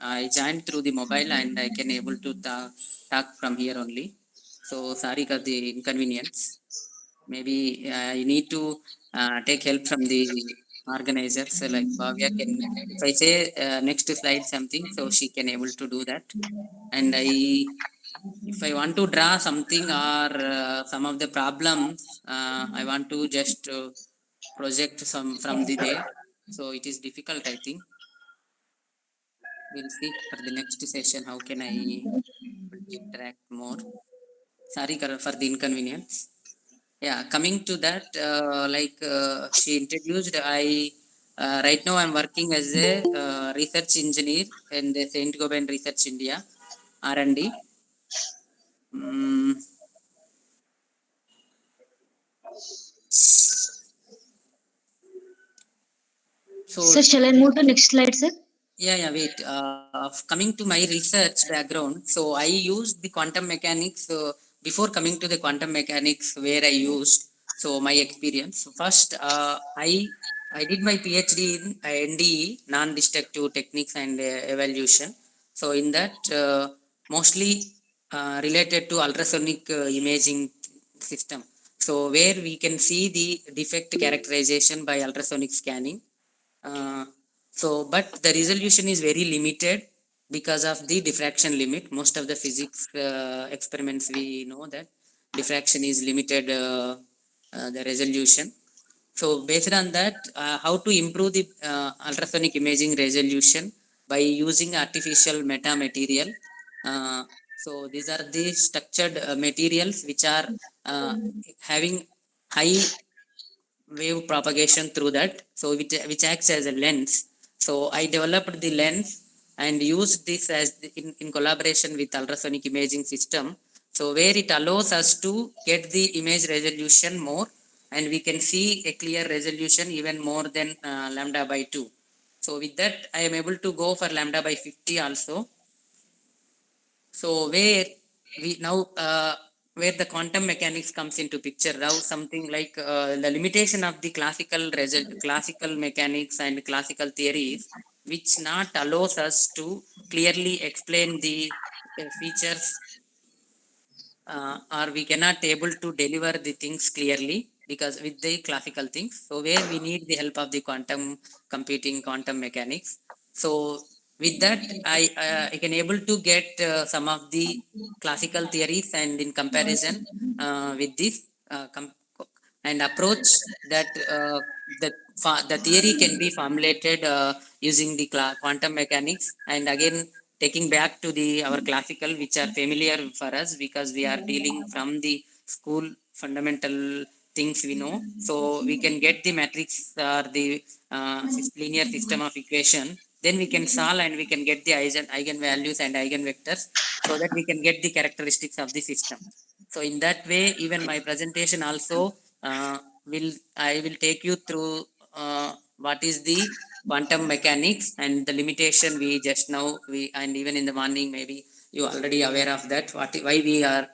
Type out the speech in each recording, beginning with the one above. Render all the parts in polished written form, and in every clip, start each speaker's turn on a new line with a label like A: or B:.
A: I joined through the mobile and I can able to talk from here only. So sorry for the inconvenience. Maybe I need to take help from the organizers. So like Bhavya can, if I say next slide something, so she can able to do that. And if I want to draw something or some of the problems, I want to just project some from the there. So it is difficult, I think. We'll see for the next session how can I interact more. Sorry for the inconvenience. Yeah, coming to that, she introduced, I right now I'm working as a research engineer in the Saint Gobain Research India R&D. Mm,
B: Sir,
A: so
B: shall I move to next slide, sir?
A: yeah, wait. Coming to my research background, so I used the quantum mechanics before coming to the quantum mechanics where I used. So my experience. So first, I did my PhD in NDE, non-destructive techniques and evaluation. So in that, mostly related to ultrasonic imaging system. So where we can see the defect characterization by ultrasonic scanning. Uh, but the resolution is very limited because of the diffraction limit. Most of the physics experiments we know that diffraction is limited the resolution. So based on that, how to improve the ultrasonic imaging resolution by using artificial metamaterial. Uh, so these are the structured materials which are having high wave propagation through that, so which acts as a lens. So I developed the lens and used this as in collaboration with ultrasonic imaging system, so where it allows us to get the image resolution more, and we can see a clear resolution even more than lambda by 2. So with that I am able to go for lambda by 50 also. So we now where the quantum mechanics comes into picture now, something like the limitation of the classical mechanics and classical theories, which not allows us to clearly explain the features, or we cannot able to deliver the things clearly because with the classical things, so where we need the help of the quantum computing, quantum mechanics. So with that I can able to get some of the classical theories, and in comparison with this and approach that the theory can be formulated using the quantum mechanics, and again taking back to the our classical which are familiar for us because we are dealing from the school fundamental things we know. So we can get the matrix or the linear system of equation, then we can solve and we can get the eigen values and eigen vectors, so that we can get the characteristics of the system. So in that way, even my presentation also uh, will I will take you through what is the quantum mechanics and the limitation we just now we, and even in the morning maybe you already aware of that, why we are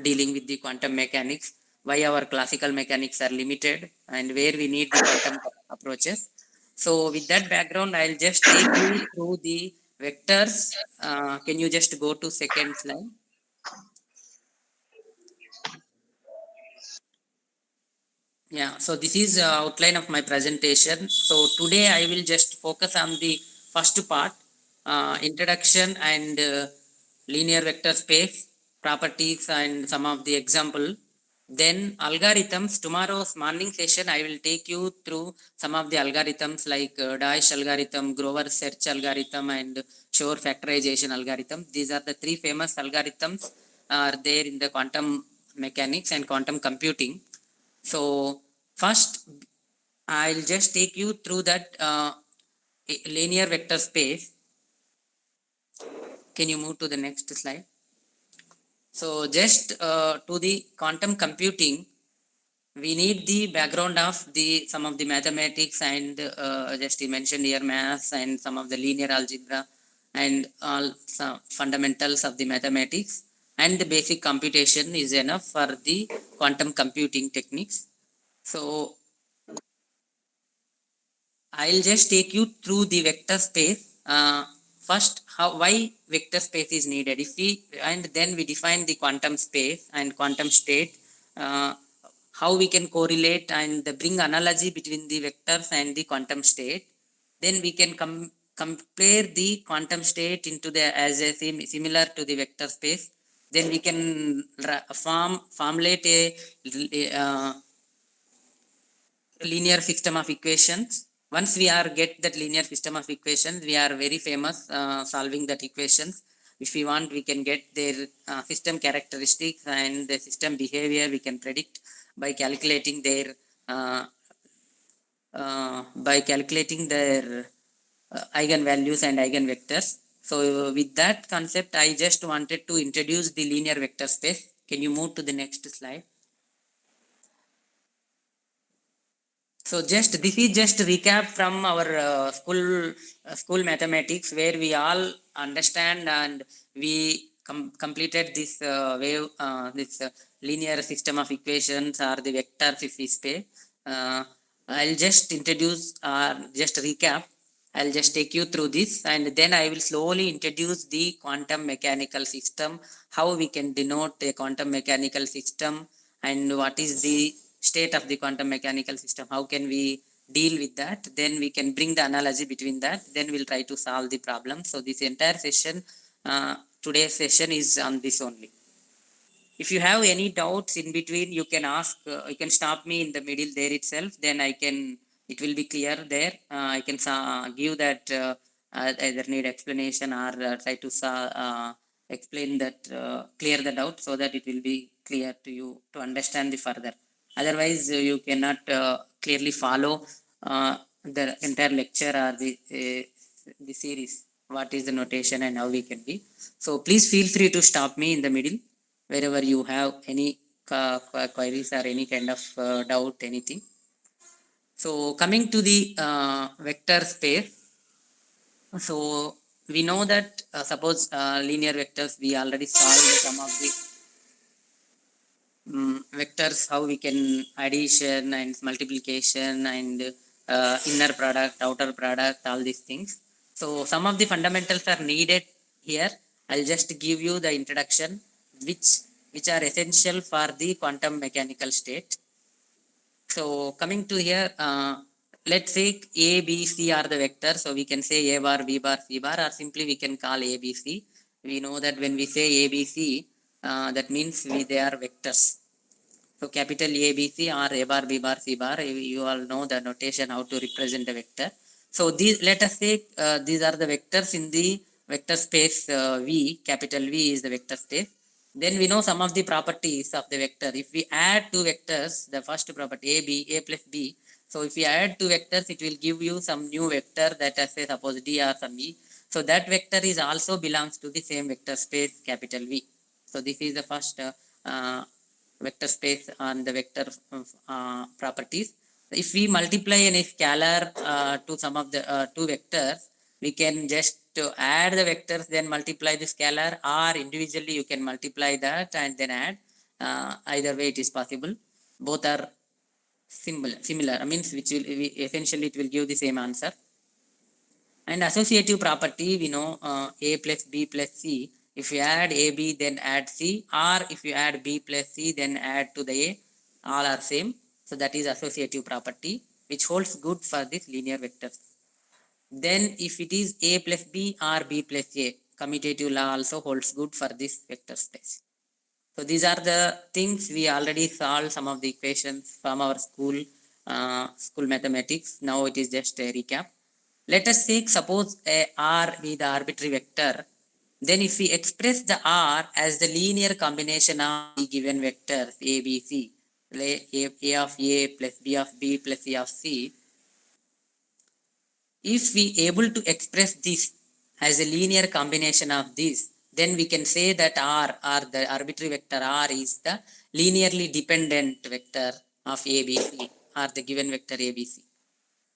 A: dealing with the quantum mechanics, why our classical mechanics are limited, and where we need the quantum approaches. So with that background, I'll just take you through the vectors. Can you just go to second slide? Yeah, so this is outline of my presentation. So today I will just focus on the first part, introduction and linear vector space properties and some of the example. Then algorithms. Tomorrow's morning session I will take you through some of the algorithms like Daesh algorithm, Grover search algorithm, and Shor factorization algorithm. These are the three famous algorithms are there in the quantum mechanics and quantum computing. So first I'll just take you through that linear vector space. Can you move to the next slide? So just to the quantum computing, we need the background of the some of the mathematics and just you mentioned here maths and some of the linear algebra and all some fundamentals of the mathematics, and the basic computation is enough for the quantum computing techniques. So I'll just take you through the vector space. first, why vector space is needed. If we and then we define the quantum space and quantum state, how we can correlate and bring analogy between the vectors and the quantum state. Then we can compare the quantum state into the as a similar to the vector space. Then we can formulate a linear system of equations. Once we are get that linear system of equations, we are very famous solving that equations. If we want, we can get their system characteristics and the system behavior we can predict by calculating their uh, eigenvalues and eigenvectors. So with that concept, I just wanted to introduce the linear vector space. Can you move to the next slide? So just this is just recap from our school mathematics, where we all understand and we completed this wave this linear system of equations or the vectors if we say. I'll just introduce just recap. I'll just take you through this, and then I will slowly introduce the quantum mechanical system, how we can denote a quantum mechanical system, and what is the state of the quantum mechanical system, how can we deal with that. Then we can bring the analogy between that, then we'll try to solve the problem. So this entire session, today's session is on this only. If you have any doubts in between, you can ask, you can stop me in the middle there itself, then I can, it will be clear there. I can give that either need explanation or try to explain that, clear the doubt, so that it will be clear to you to understand the further. Otherwise you cannot clearly follow the entire lecture or the series, what is the notation and how we can be. So please feel free to stop me in the middle wherever you have any queries or any kind of doubt, anything. So coming to the vector space, so we know that suppose linear vectors, we already solved some of the vectors, how we can addition and multiplication and inner product, outer product, all these things. So some of the fundamentals are needed here. I'll just give you the introduction, which are essential for the quantum mechanical state. So coming to here, let's say A, B, C are the vectors. So we can say A bar, B bar, C bar, or simply we can call A, B, C. We know that when we say A, B, C, that means they are vectors. So capital A, B, C, or A bar, B bar, C bar, you all know the notation how to represent a vector. So these, let us say these are the vectors in the vector space V, capital V is the vector space. Then we know some of the properties of the vector. If we add two vectors, the first property A plus B. So if we add two vectors, it will give you some new vector that I say suppose D or some E. So that vector is also belongs to the same vector space capital V. So this is the first vector space on the vector properties. If we multiply any scalar to some of the two vectors, we can just add the vectors, then multiply the scalar, or individually you can multiply that and then add. Either way it is possible. Both are similar. I mean, which will essentially it will give the same answer. And associative property, we know A plus B plus C. If you add AB, then add C, or if you add B plus C, then add to the A, all are same. So that is associative property, which holds good for this linear vectors. Then if it is A plus B or B plus A, commutative law also holds good for this vector space. So these are the things we already solved some of the equations from our school mathematics. Now it is just a recap. Let us take suppose a R be the arbitrary vector. Then if we express the R as the linear combination of the given vectors A, B, C, A of A plus B of B plus C of C, if we able to express this as a linear combination of this, then we can say that R, or the arbitrary vector R, is the linearly dependent vector of ABC, or the given vector ABC.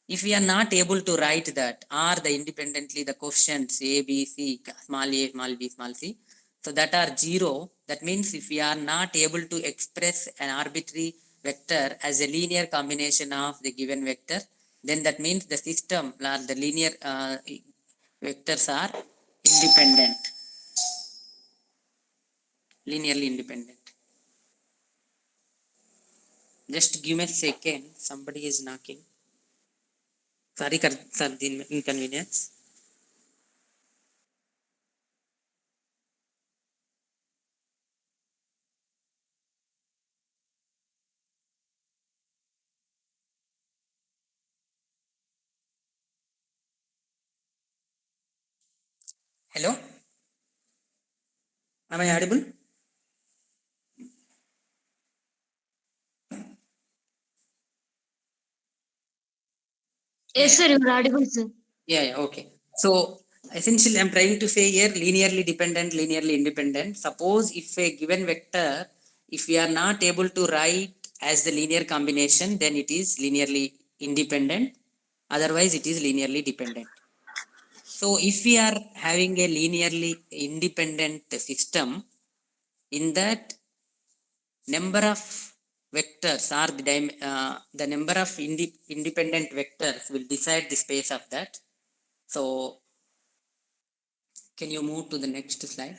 A: If we are not able to write that, or the independently the coefficients A, B, C, small a, small b, small c, so that are 0, that means if we are not able to express an arbitrary vector as a linear combination of the given vector, then that means the system or the linear vectors are independent, linearly independent. Just give me a second. Somebody is knocking. Sorry for the inconvenience. Hello, am I audible?
B: Yes,
A: Yeah,
B: sir. You're audible, sir.
A: yeah, okay. So essentially, I'm trying to say here linearly dependent, linearly independent. Suppose if a given vector, if we are not able to write as the linear combination, then it is linearly independent. Otherwise, it is linearly dependent. So if we are having a linearly independent system, in that number of vectors or the number of independent vectors will decide the space of that. So can you move to the next slide?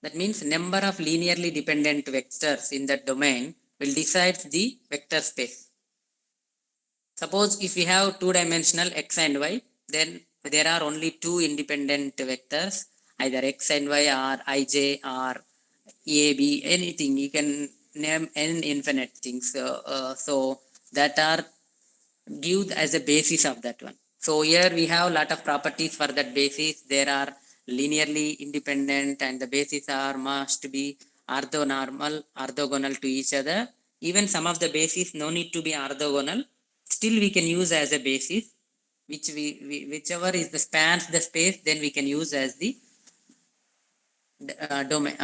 A: That means number of linearly dependent vectors in that domain will decide the vector space. Suppose if we have two-dimensional x and y, then there are only two independent vectors, either x and y or ij or a, b, anything. You can name n infinite things. So that are give as a basis of that one. So here we have a lot of properties for that basis. There are linearly independent and the basis are must be orthogonal to each other. Even some of the basis no need to be orthogonal. Still we can use as a basis, which whichever is the spans the space, then we can use as the domain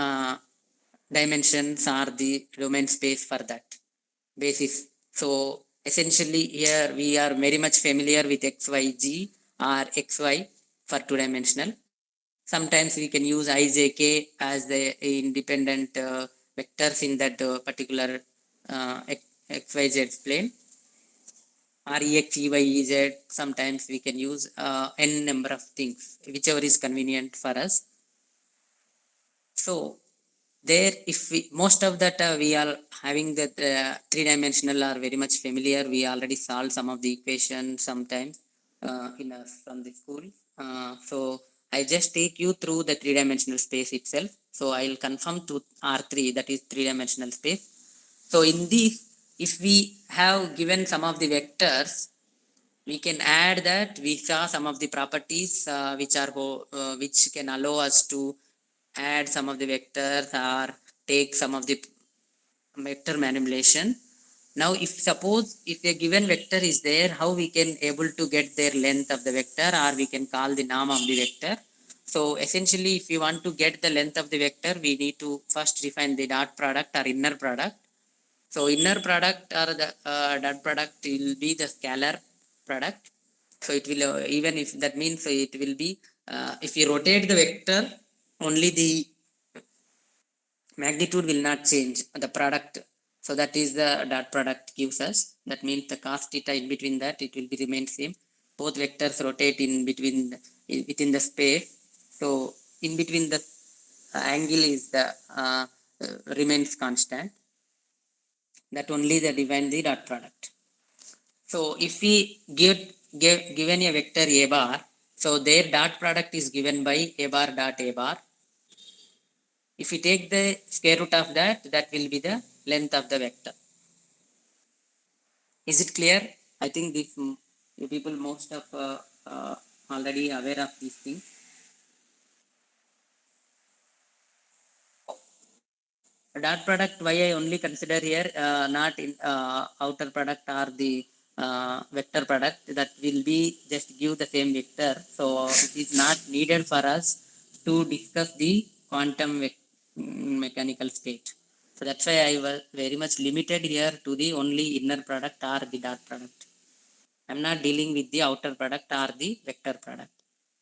A: dimensions are the domain space for that basis. So essentially here we are very much familiar with xyz or xy for two dimensional. Sometimes we can use ijk as the independent vectors in that particular xyz plane, or ex, ey, ez. Sometimes we can use n number of things, whichever is convenient for us. So there, if we most of that we are having that three-dimensional are very much familiar. We already solved some of the equations sometimes from the school. So I just take you through the three-dimensional space itself. So I'll confirm to R3, that is three-dimensional space. So in this, if we have given some of the vectors, we can add that we saw some of the properties which can allow us to add some of the vectors or take some of the vector manipulation. Now if suppose if a given vector is there, how we can able to get their length of the vector, or we can call the norm of the vector. So essentially if you want to get the length of the vector, we need to first define the dot product or inner product. So inner product or the dot product will be the scalar product. So it will even if that means it will be if you rotate the vector, only the magnitude will not change the product. So that is the dot product gives us. That means the cos theta in between that it will be remain same. Both vectors rotate in between within the space. So in between the angle is the remains constant. That only the define the dot product. So if we given a vector a bar, so their dot product is given by a bar dot a bar. If we take the square root of that, that will be the length of the vector. Is it clear? I think this you people most of already aware of these things. Dot product, why I only consider here not in outer product or the vector product, that will be just give the same vector. So it is not needed for us to discuss the quantum mechanical state. So that's why I was very much limited here to the only inner product or the dot product. I'm not dealing with the outer product or the vector product.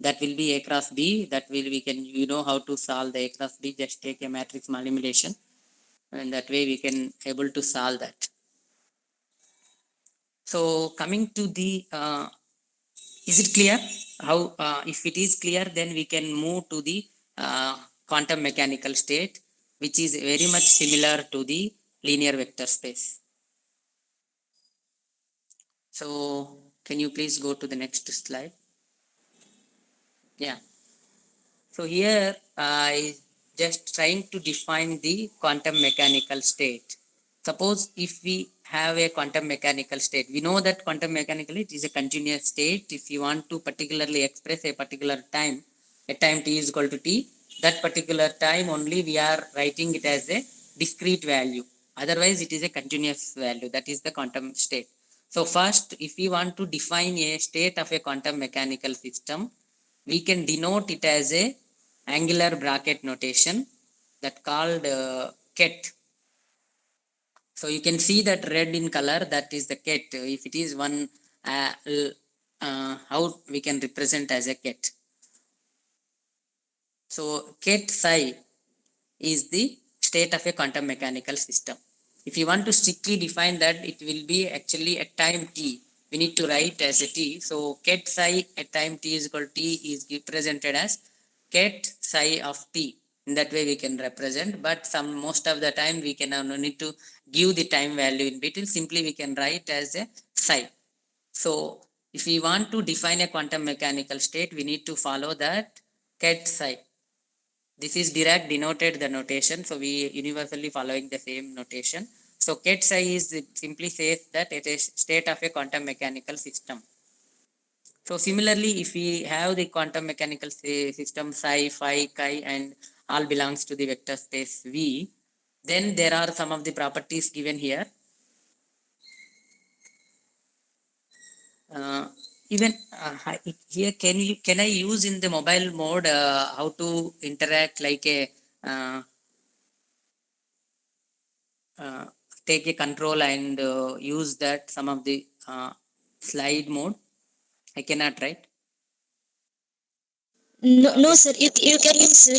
A: That will be a cross b. That will we can how to solve the a cross b. Just take a matrix manipulation, and that way we can able to solve that. So coming to the Is it clear? How, if it is clear, then we can move to the quantum mechanical state, which is very much similar to the linear vector space. So, can you please go to the next slide? Yeah. So here I just trying to define the quantum mechanical state. Suppose if we have a quantum mechanical state, we know that quantum mechanical it is a continuous state. If you want to particularly express a particular time, a time t is equal to t, that particular time only we are writing it as a discrete value. Otherwise, it is a continuous value. That is the quantum state. So first, if we want to define a state of a quantum mechanical system, we can denote it as a angular bracket notation that called ket. So you can see that red in color, that is the ket. If it is one, how we can represent as a ket. So ket psi is the state of a quantum mechanical system. If you want to strictly define that, it will be actually at time t. We need to write as a t. So ket psi at time t is equal to t is represented as ket psi of t. In that way we can represent, but some most of the time we can no need to give the time value in between. Simply we can write as a psi. So if we want to define a quantum mechanical state, we need to follow that ket psi. This is Dirac denoted the notation, so we universally following the same notation. So ket psi is simply says that it is state of a quantum mechanical system. So similarly, if we have the quantum mechanical system psi, phi, chi, and all belongs to the vector space V, then there are some of the properties given here. Uh, even here, can I use in the mobile mode how to interact like a uh, take a control and use that some of the slide mode? I cannot, right?
B: No, no,
A: When,
B: sir. You can use, sir.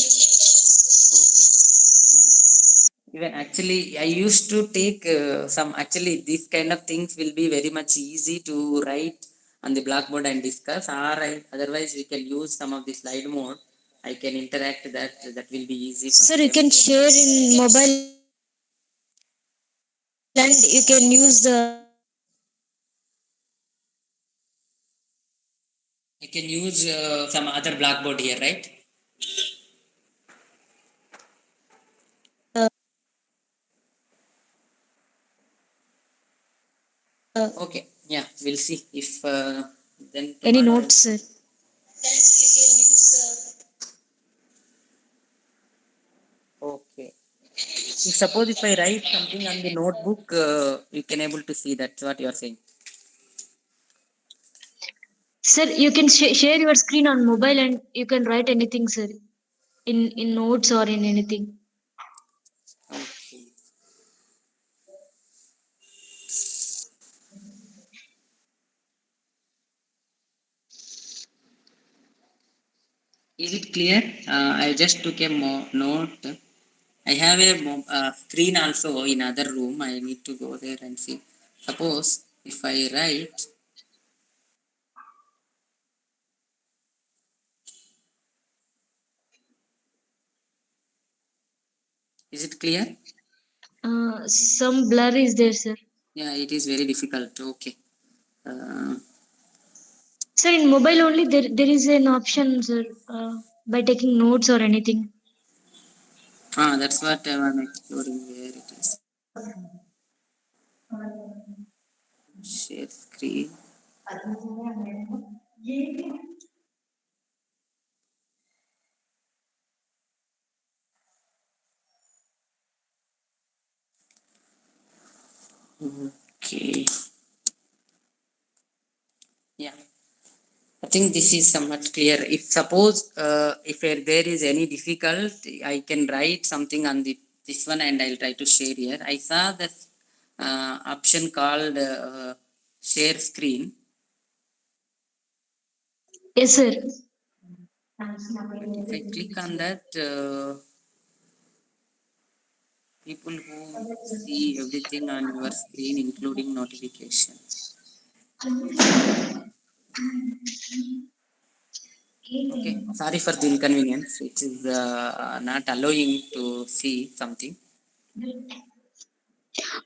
A: even actually I used to take some, actually these kind of things will be very much easy to write on the blackboard and discuss, or otherwise we can use some of the slide mode. I can interact that, that will be easy for
B: Sir, you
A: them
B: can
A: to.
B: share in mobile and you can use the.
A: I can use some other blackboard here, right?
B: Uh,
A: Okay, yeah, we'll see if then
B: any
A: tomorrow
B: notes, sir?
A: okay. If suppose if I write something on the notebook, you can able to see, that's what you are saying.
B: Sir, you can share your screen on mobile and you can write anything, sir, in notes or in anything.
A: Okay. Is it clear? I just took a note. I have a screen also in other room. I need to go there and see. Suppose if I write, is it clear?
B: Some blur is there, sir.
A: Yeah, it is very difficult. Okay. Uh,
B: Sir, in mobile only there is an option, sir, by taking notes or anything.
A: that's what I'm exploring where it is. Share screen. Okay. Yeah. I think this is somewhat clear. If suppose if there is any difficulty, I can write something on the this one and I'll try to share here. I saw this option called share screen.
B: Yes, sir.
A: But if I click on that, people who see everything on your screen, including notification. Okay, sorry for the inconvenience. It is not allowing to see something.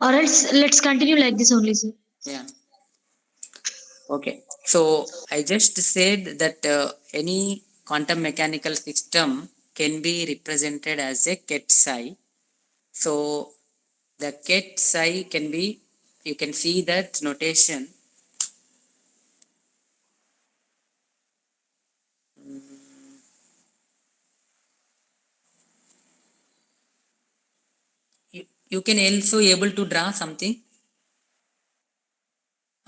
B: Or else let's continue like this only, sir.
A: Yeah. Okay. So I just said that any quantum mechanical system can be represented as a ket psi. So the ket psi can be, you can see that notation. You can also able to draw something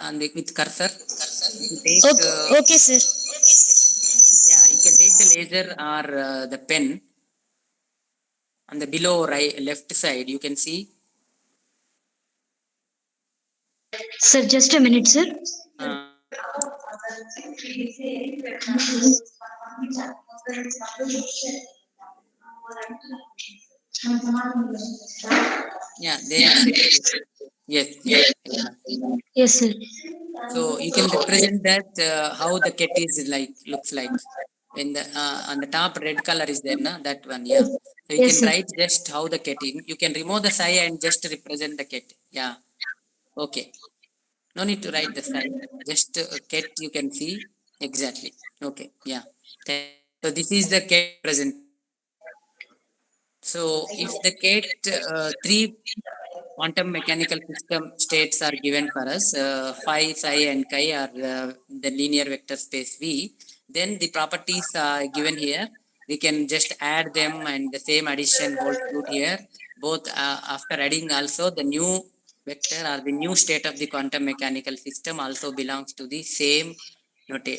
A: and with cursor. You can take
B: Okay, okay, sir.
A: yeah, you can take the laser or the pen. On the below right left side you can see
B: Sir, just a minute, sir.
A: uh, yeah, there it says yes, yes, exactly.
B: Yes, sir.
A: So you can represent that how the cat is like looks like when the on the top red color is there na, that one, yeah. So you
B: Yes,
A: can
B: sir.
A: write just how the cat in, you can remove the psi and just represent the cat, yeah. Okay, no need to write the psi, just cat you can see exactly. Okay, yeah. So this is the cat present. So if the cat three quantum mechanical system states are given for us, phi, psi, and chi are the linear vector space V. Then the properties are given here. We can just add them and the same addition holds good here. Both after adding also the new vector or the new state of the quantum mechanical system also belongs to the same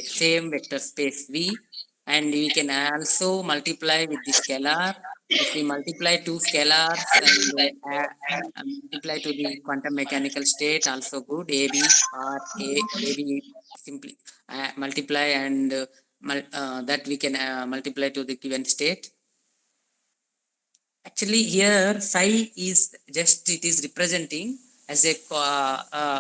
A: same vector space V. And we can also multiply with the scalar. If we multiply two scalars and multiply to the quantum mechanical state also good, AB or AB simply multiply and that we can multiply to the given state. Actually here psi is just it is representing as a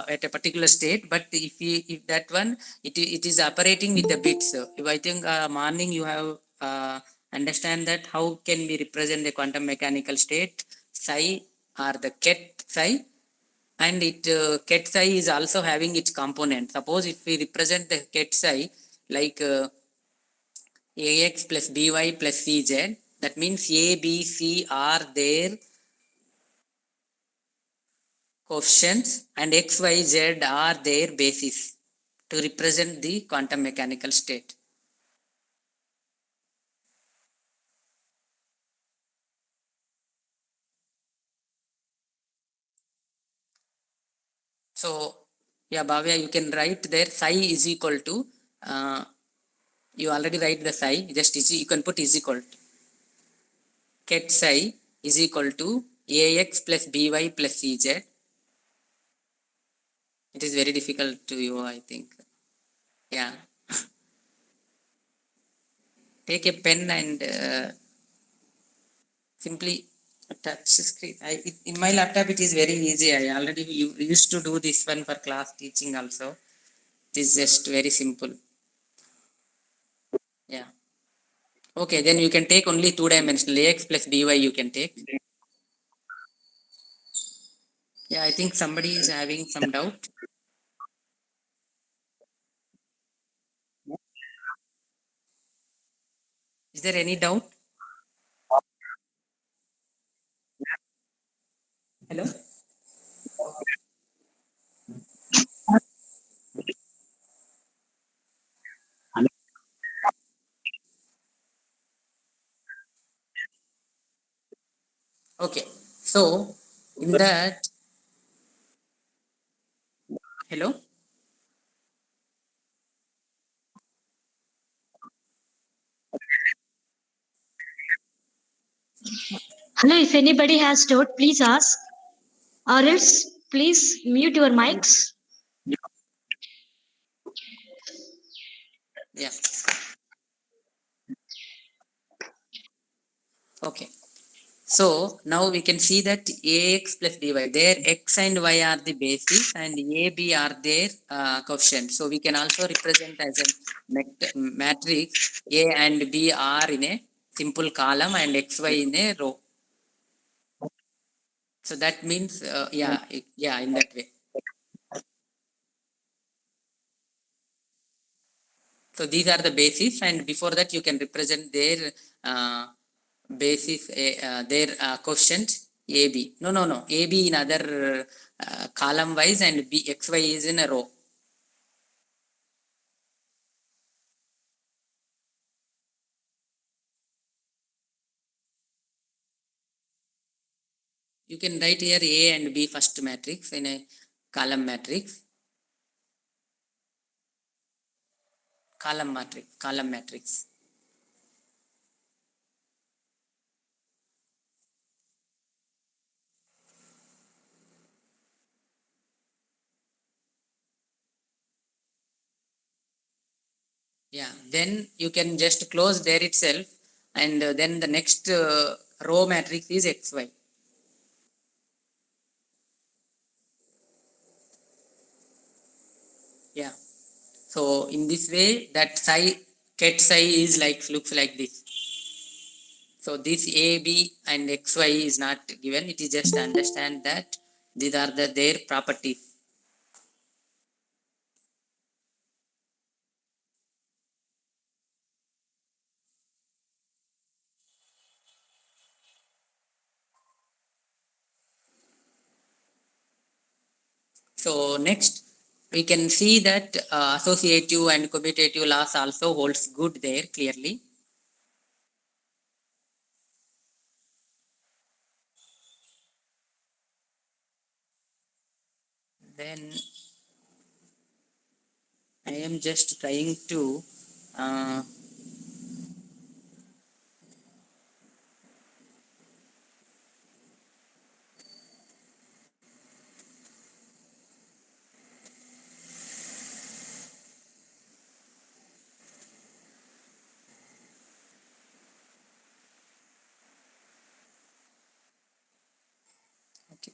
A: at a particular state, but if that one it is operating with the bits. If I think morning you have understand that how can we represent the quantum mechanical state psi or the ket psi, and it ket psi is also having its component. Suppose if we represent the ket psi like ax plus by plus cz, that means a b c are their coefficients and x y z are their basis to represent the quantum mechanical state. So yeah, Bhavya, you can write there psi is equal to uh, you already write the psi, just is, you can put is equal to ket psi is equal to ax plus by plus cz. It is very difficult to you, I think. Yeah, take a pen and simply touch screen. In my laptop it is very easy. I already used to do this one for class teaching also. It is just very simple. Yeah. Okay, then you can take only two dimensional ax plus by you can take. Yeah, I think somebody is having some doubt. Is there any doubt? Hello? Okay. So in that, hello?
B: Hello, if anybody has doubt, please ask. Or else, please mute your mics.
A: Yeah. Okay. So now we can see that ax plus dy, there x and y are the basis and a, b are their coefficients. So we can also represent as a matrix a and b are in a simple column and xy in a row. So that means yeah, in that way. So these are the basis, and before that you can represent their basis, their quotient AB. No. AB in other column wise and B XY is in a row. You can write here A and B first matrix in a column matrix. Column matrix. Yeah, then you can just close there itself, and then the next row matrix is XY. Yeah. So in this way, that psi ket psi is looks like this. So this A, B and XY is not given. It is just understand that these are their properties. So next we can see that associative and commutative laws also holds good there clearly. Then I am just trying to uh, okay.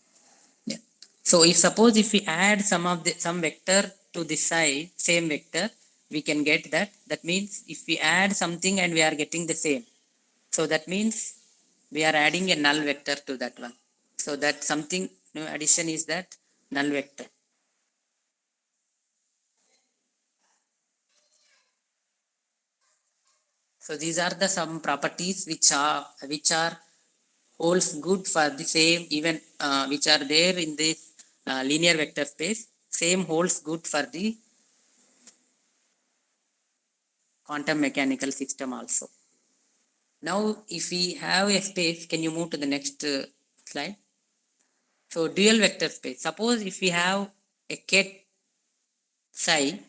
A: Yeah. So if suppose if we add some vector to this side, same vector, we can get that. That means if we add something and we are getting the same, so that means we are adding a null vector to that one. So that something addition is that null vector. So these are the some properties which are holds good for the same even which are there in this linear vector space. Same holds good for the quantum mechanical system also. Now if we have a space, can you move to the next slide? So dual vector space. Suppose if we have a ket psi,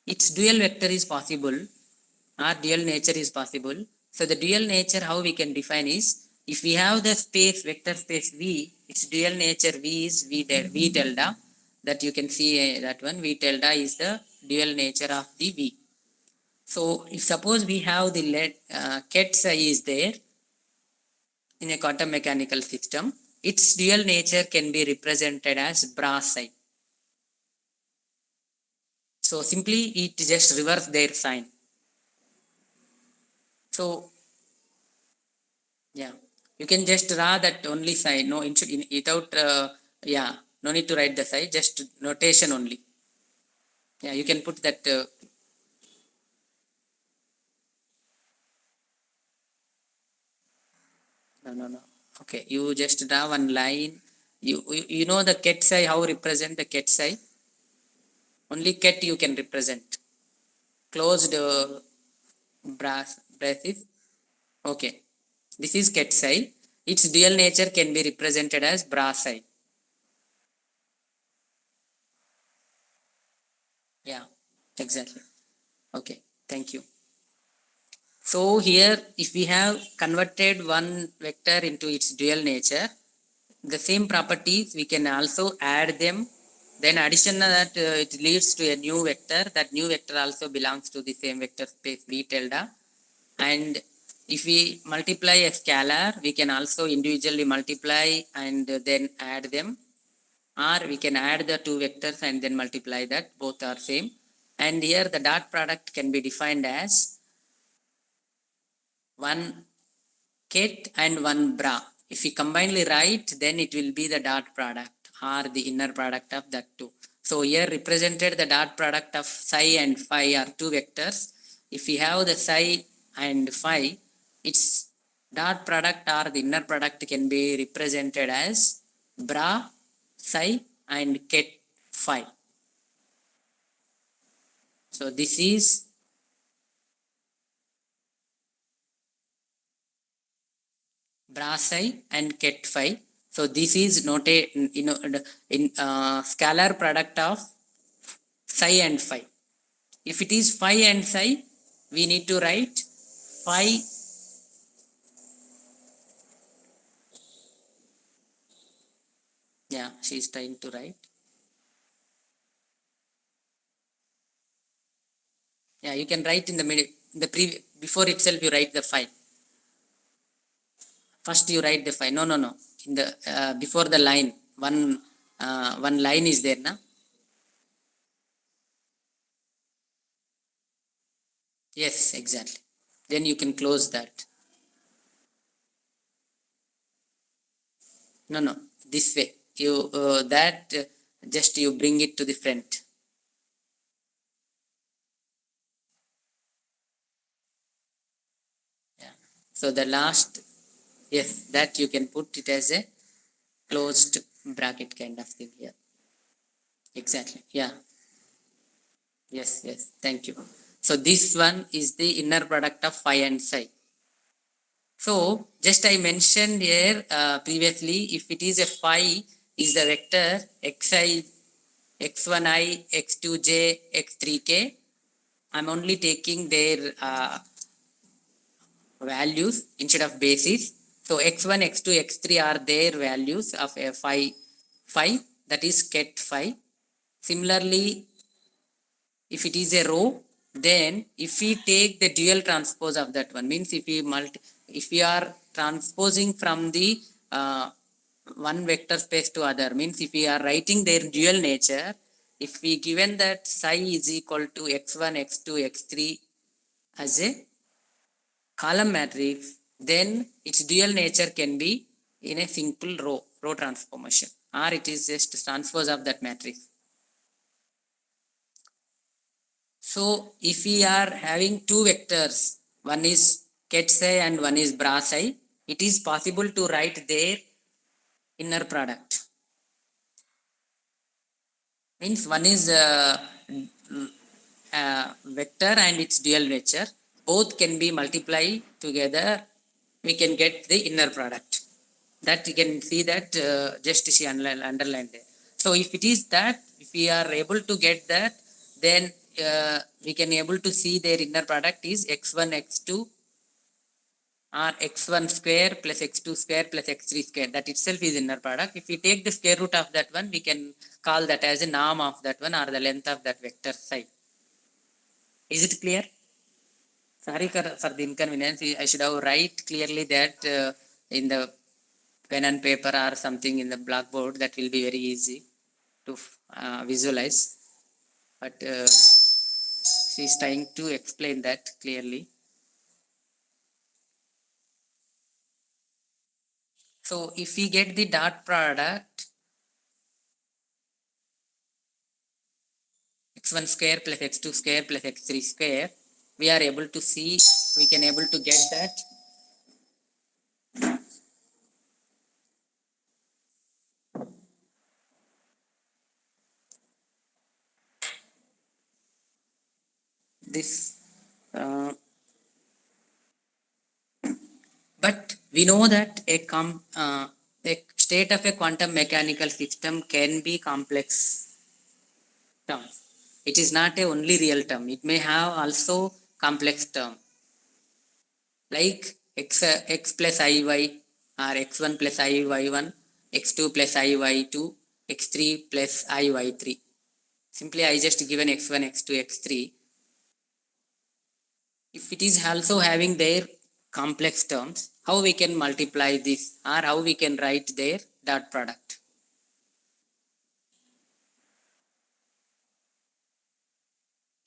A: its dual vector is possible or dual nature is possible. So the dual nature how we can define is, if we have the space vector space V, its dual nature V is V delta, that you can see that one V delta is the dual nature of the V. So if suppose we have the ket psi is there in a quantum mechanical system, its dual nature can be represented as bra psi. So simply it just reverse their sign. So yeah, you can just draw that only side. No, without yeah, no need to write the side. Just notation only. Yeah, you can put that. No. Okay, you just draw one line. You know the ket psi, how represent the ket psi? Only ket you can represent. Closed braces. Okay, this is ket psi. Its dual nature can be represented as bra psi. Yeah, exactly. Okay, thank you. So here, if we have converted one vector into its dual nature, the same properties we can also add them. Then addition that it leads to a new vector. That new vector also belongs to the same vector space V tilde. And if we multiply a scalar, we can also individually multiply and then add them, or we can add the two vectors and then multiply that, both are same. And here the dot product can be defined as one ket and one bra. If we combinedly write, then it will be the dot product or the inner product of that two. So here represented the dot product of psi and phi are two vectors. If we have the psi and phi, its dot product or the inner product can be represented as bra psi and ket phi. So this is bra psi and ket phi. So this is noted in scalar product of psi and phi. If it is phi and psi, we need to write phi. Yeah, she is trying to write. Yeah, you can write in the middle, the before itself you write the phi. First you write the phi. No, no, no. In the before the line, one line is there, na? Yes, exactly. Then you can close that. No, no. This way. You that just you bring it to the front. Yeah. So the last, yes, that you can put it as a closed bracket kind of thing here. Exactly. Yeah. Yes, yes. Thank you. So this one is the inner product of phi and psi. So just I mentioned here previously, if it is a phi is the vector xi, x1i, x2j, x3k. I'm only taking their values instead of basis. So x1, x2, x3 are their values of a phi, that is ket phi. Similarly, if it is a row, then if we take the dual transpose of that one, means if we are transposing from the one vector space to other, means if we are writing their dual nature, if we given that psi is equal to x1, x2, x3 as a column matrix, then its dual nature can be in a simple row transformation, or it is just transpose of that matrix. So if we are having two vectors, one is ket psi and one is bra psi, it is possible to write their inner product. Means one is vector and its dual nature. Both can be multiplied together. We can get the inner product. That you can see that just see underlined there. So if it is that, if we are able to get that, then we can able to see their inner product is x1, x2 or x1 square plus x2 square plus x3 square. That itself is inner product. If we take the square root of that one, we can call that as a norm of that one or the length of that vector psi. Is it clear? Sorry for the inconvenience. I should have write clearly that in the pen and paper or something in the blackboard. That will be very easy to visualize. But she is trying to explain that clearly. So if we get the dot product x1 square plus x2 square plus x3 square, we are able to see, we can able to get that this but we know that a state of a quantum mechanical system can be complex terms. It is not a only real term. It may have also complex term like x plus iy or x1 plus iy1, x2 plus iy2, x3 plus iy3. Simply I just given x1, x2, x3. If it is also having their complex terms, how we can multiply this or how we can write their dot product.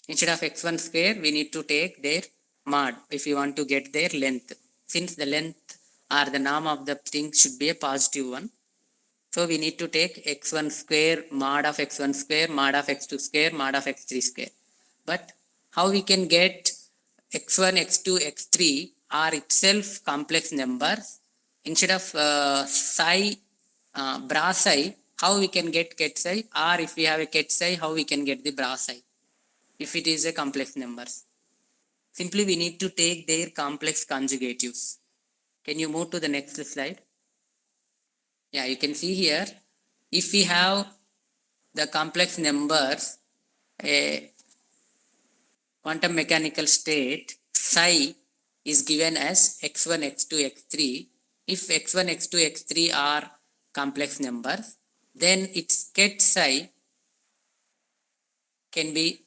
A: Instead of x1 square, we need to take their mod if you want to get their length. Since the length or the norm of the thing should be a positive one, so we need to take x1 square mod of x1 square mod of x2 square mod of x3 square. But how we can get x1, x2, x3 are itself complex numbers. Instead of psi, bra psi, how we can get ket psi, or if we have a ket psi, how we can get the bra psi if it is a complex numbers. Simply we need to take their complex conjugatives. Can you move to the next slide? Yeah, you can see here, if we have the complex numbers, a quantum mechanical state, psi is given as x1, x2, x3. If x1, x2, x3 are complex numbers, then its ket psi can be,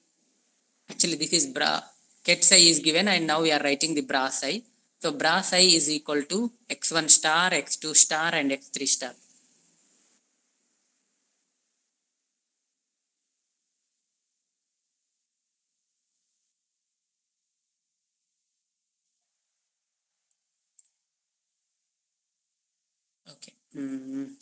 A: actually this is bra, ket psi is given and now we are writing the bra psi. So bra psi is equal to x1 star, x2 star and x3 star. Okay.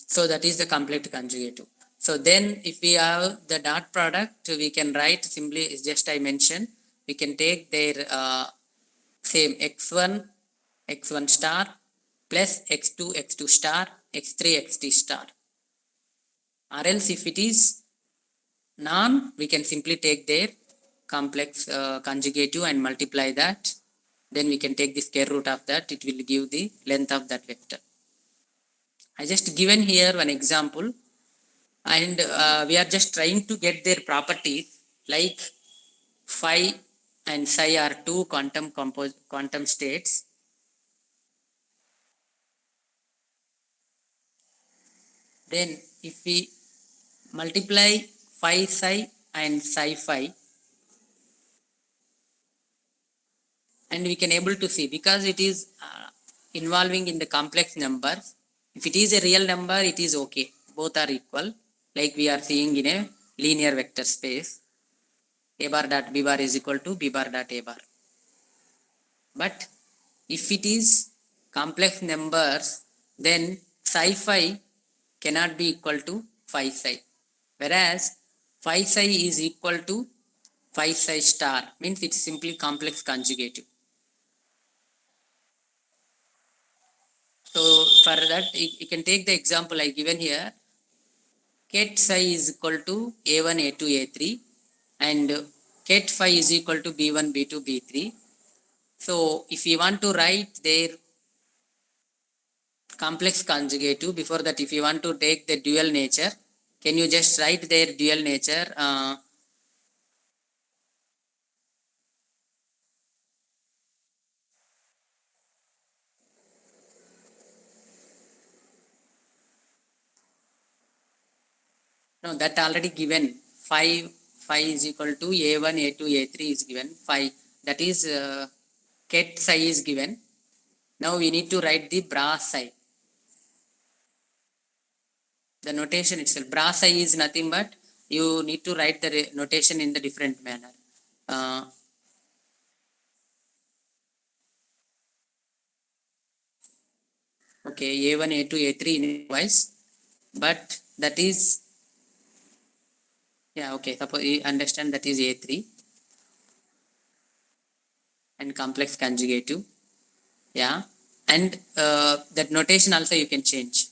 A: So that is the complete conjugative. So then if we have the dot product, we can write simply, just I mentioned, we can take their same x1, x1 star plus x2, x2 star, x3, x3 star. Or else if it is non, we can simply take their complex conjugative and multiply that. Then we can take the square root of that. It will give the length of that vector. I just given here one example, and we are just trying to get their properties, like phi and psi are two quantum states. Then if we multiply phi psi and psi phi, and we can able to see, because it is involving in the complex numbers, if it is a real number, it is okay, both are equal, like we are seeing in a linear vector space, a bar dot b bar is equal to b bar dot a bar. But if it is complex numbers, then psi phi cannot be equal to phi psi, whereas phi psi is equal to phi psi star, means it's simply complex conjugative. So for that, you can take the example I given here. Ket psi is equal to a1, a2, a3, and ket phi is equal to b1, b2, b3. So if you want to write their complex conjugative, before that, if you want to take the dual nature, can you just write their dual nature? No, that already given. 5 is equal to a1, a2, a3 is given. 5, that is ket psi is given. Now we need to write the bra psi. The notation itself, bra psi is nothing but you need to write the notation in the different manner. Okay, a1, a2, a3 in wise, but that is, yeah, okay, suppose you understand that is a3 and complex conjugative, yeah, and that notation also you can change.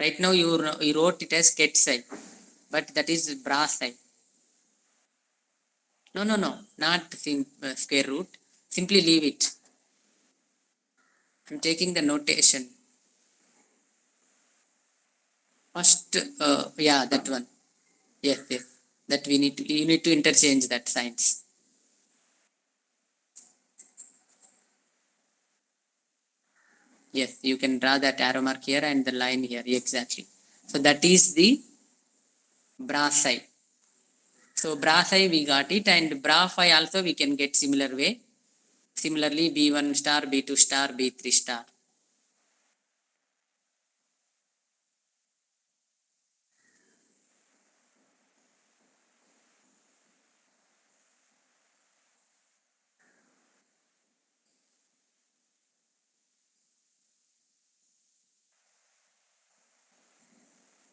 A: Right now you wrote it as ket psi, but that is bra psi. No, not square root, simply leave it. I'm taking the notation first. Yeah, that one. Yes, that we need to, you need to interchange that signs. Yes, you can draw that arrow mark here and the line here, exactly. So that is the bra psi. So bra psi we got it, and bra phi also we can get similar way. Similarly, B1 star, B2 star, B3 star.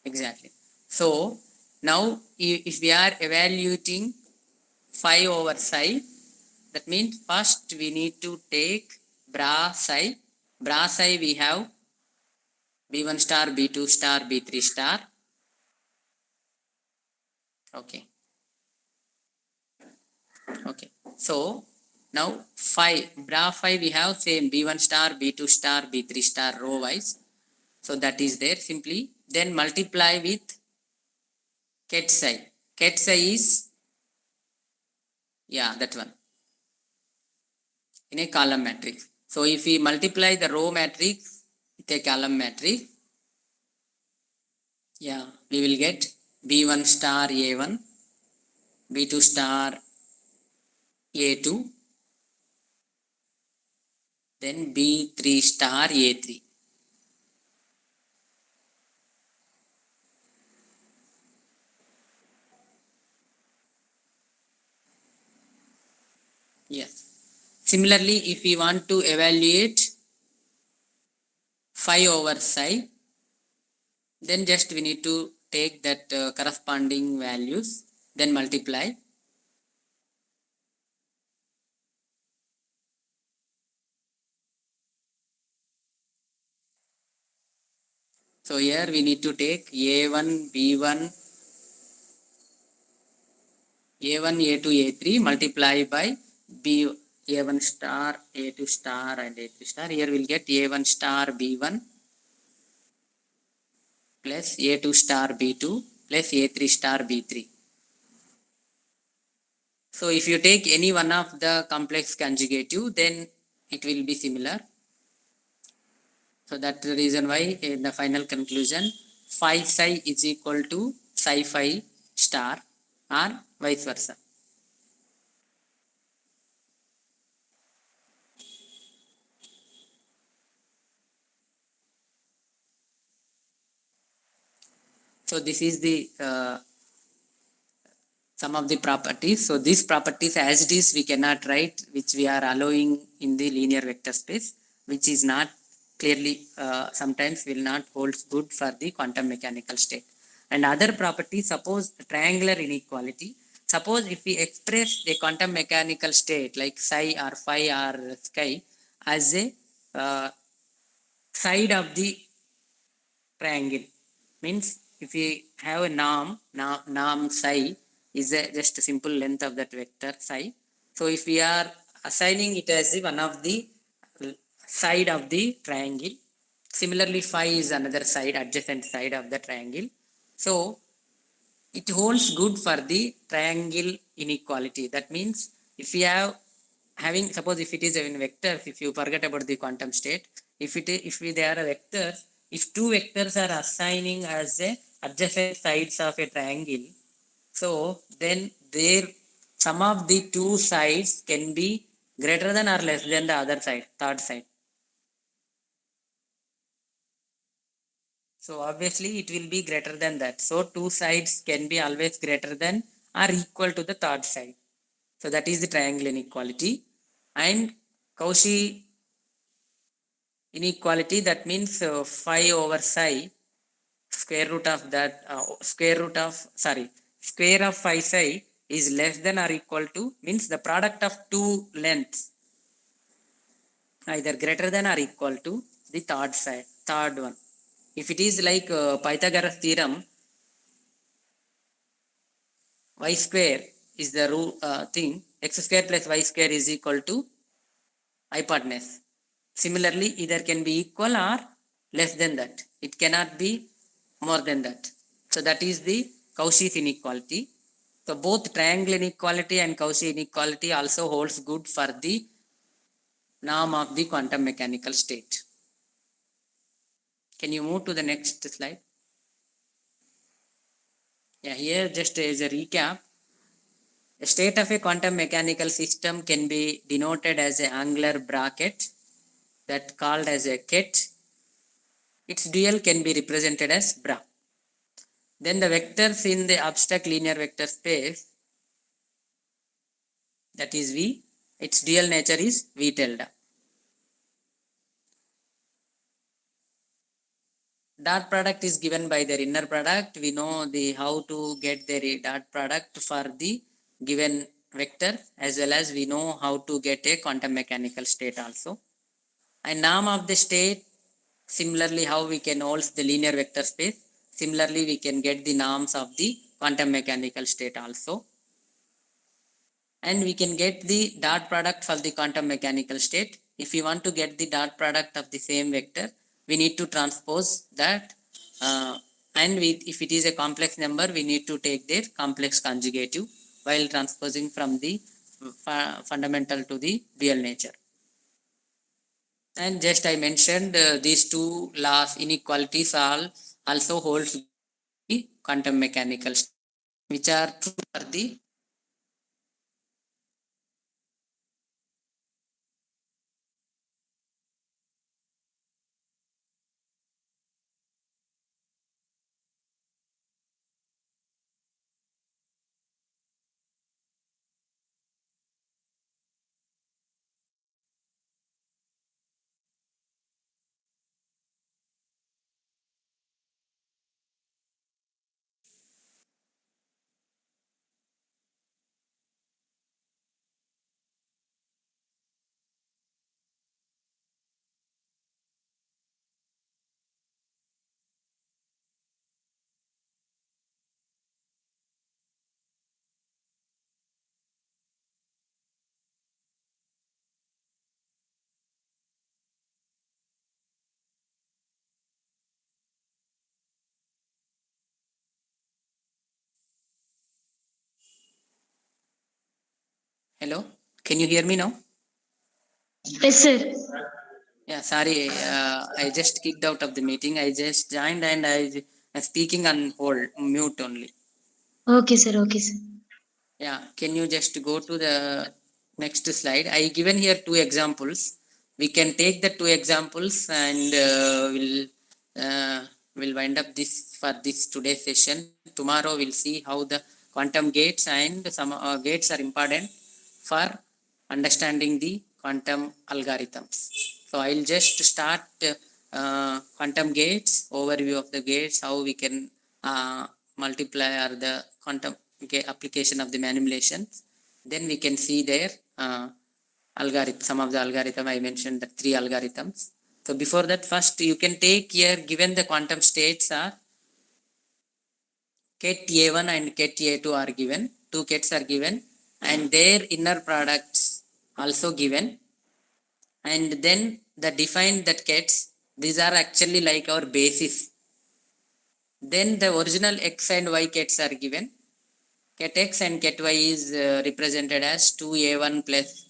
A: Exactly. So now if we are evaluating phi over psi, that means first we need to take bra psi. Bra psi we have B1 star, B2 star, B3 star. Okay. Okay. So now phi, bra phi we have same B1 star, B2 star, B3 star row wise. So that is there simply. Then multiply with ket psi. Ket psi is, yeah, that one, in a column matrix. So if we multiply the row matrix with a column matrix, yeah, we will get B1 star A1, B2 star A2, then B3 star A3. Yes. Similarly, if we want to evaluate phi over psi, then just we need to take that corresponding values, then multiply. So here we need to take A1, B1, A1, A2, A3 multiply by B A1 star, A2 star and A3 star. Here we'll get A1 star B1 plus A2 star B2 plus A3 star B3. So if you take any one of the complex conjugative, then it will be similar. So that's the reason why in the final conclusion, phi psi is equal to psi phi star or vice versa. So this is the some of the properties. So these properties as it is we cannot write, which we are allowing in the linear vector space, which is not clearly sometimes will not holds good for the quantum mechanical state. And other property, suppose triangular inequality. Suppose if we express a quantum mechanical state like psi or phi or chi as a side of the triangle, means if we have a norm psi is just a simple length of that vector psi. So if we are assigning it as one of the side of the triangle, similarly phi is another side, adjacent side of the triangle. So it holds good for the triangle inequality. That means if we have having, suppose if it is in vectors, if you forget about the quantum state, if they are vectors, if two vectors are assigning as a adjacent sides of a triangle, so then their sum of the two sides can be greater than or less than the other side, third side. So obviously it will be greater than that. So two sides can be always greater than or equal to the third side. So that is the triangle inequality. And Cauchy inequality, that means phi over psi, square root of that, square of phi psi is less than or equal to, means the product of two lengths either greater than or equal to the third one. If it is like Pythagoras theorem, y square is the rule thing, x square plus y square is equal to hypotenuse. Similarly, either can be equal or less than that. It cannot be more than that. So that is the Cauchy's inequality. So both triangle inequality and Cauchy inequality also holds good for the norm of the quantum mechanical state. Can you move to the next slide? Yeah, here just as a recap, The state of a quantum mechanical system can be denoted as an angular bracket that called as a ket. Its dual can be represented as bra. Then the vectors in the abstract linear vector space, that is V, its dual nature is V tilde. Dot product is given by their inner product. We know the how to get their dot product for the given vector, as well as we know how to get a quantum mechanical state also. And norm of the state, similarly how we can hold the linear vector space, similarly we can get the norms of the quantum mechanical state also. And we can get the dot product for the quantum mechanical state. If we want to get the dot product of the same vector, we need to transpose that, and if it is a complex number, we need to take their complex conjugative while transposing from the fundamental to the real nature. And just I mentioned these two laws, inequalities also holds the quantum mechanical state, which are true for the hello. Can you hear me now?
B: Yes, sir.
A: Yeah, sorry, I just kicked out of the meeting. I just joined and I'm speaking on hold, mute only.
B: Okay, sir. Okay, sir.
A: Yeah, can you just go to the next slide? I given here two examples. We can take the two examples and we'll wind up this for this today's session. Tomorrow we'll see how the quantum gates and some gates are important for understanding the quantum algorithms. So I'll just start quantum gates, overview of the gates, how we can multiply or the quantum application of the manipulations. Then we can see their algorithm, some of the algorithm I mentioned, the three algorithms. So before that, first you can take here, given the quantum states are ket A1 and ket A2 are given, two kets are given, and their inner products also given, and then the defined that kets, these are actually like our basis. Then the original x and y kets are given. Ket x and ket y is represented as 2a1 plus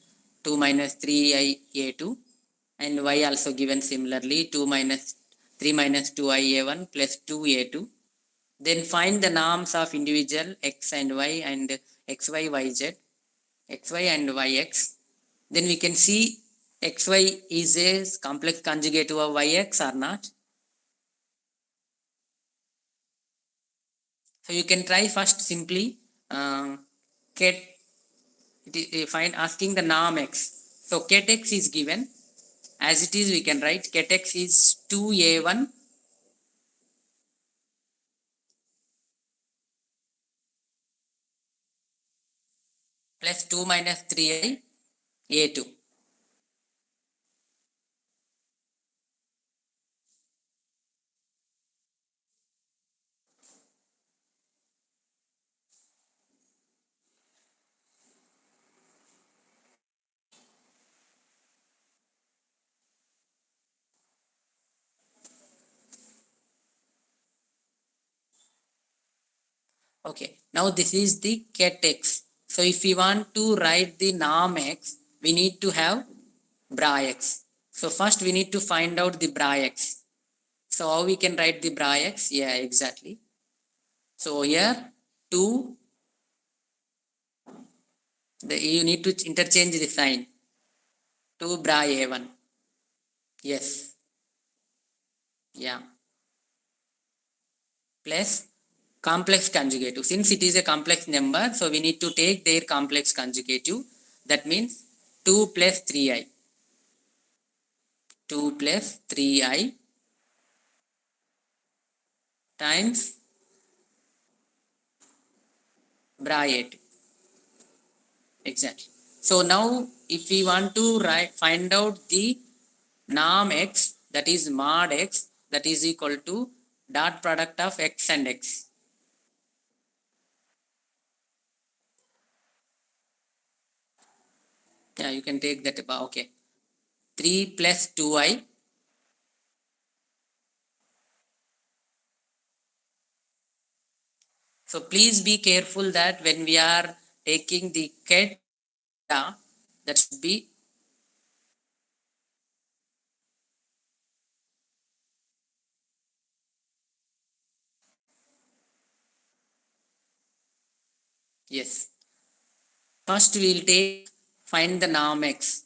A: 2 minus 3ia2, and y also given similarly 2 minus 3 minus 2ia1 plus 2a2. Then find the norms of individual x and y and xy, yz, xy and yx. Then we can see xy is a complex conjugative of yx or not. So you can try first simply ket, find asking the norm x. So ket x is given as it is, we can write ket x is 2a1 plus 2 minus 3i a2. Okay, now this is the ket x. So if we want to write the norm x, we need to have bra x. So first we need to find out the bra x. So how we can write the bra x? Yeah, exactly. So here 2 You need to interchange the sign to bra A1. Yes. Yeah. Plus complex conjugative. Since it is a complex number, so we need to take their complex conjugative. That means 2 plus 3i. 2 plus 3i times bra A2. Exactly. So now if we want to find out the norm x, that is mod x, that is equal to dot product of x and x. Yeah, you can take that about, okay. 3 plus 2i. So please be careful that when we are taking the ket, that should be yes. First we will take find the norm x.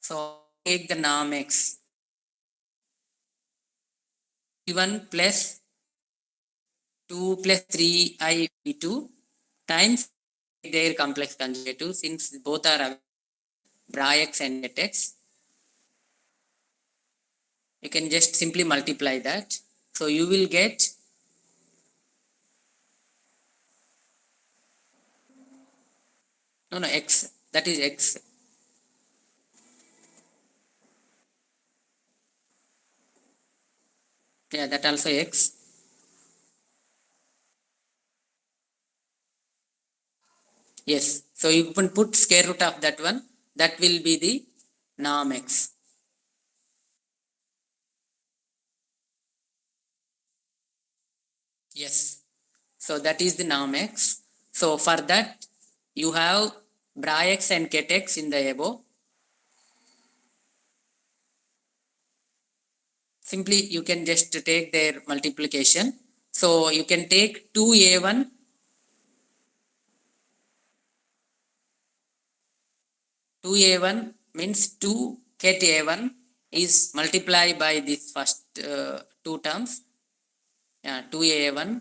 A: So take the norm x. P1 plus 2 plus 3i P2 times their complex conjugative, since both are bra x and net x. You can just simply multiply that. So you will get no x, that is x. Yeah, that also x. Yes. So you can put square root of that one. That will be the norm x. Yes. So that is the norm x. So for that you have bra x and ket x in the above. Simply you can just take their multiplication. So you can take 2a1 2a1 means 2 ket a1 is multiplied by this first two terms. Yeah, 2a1.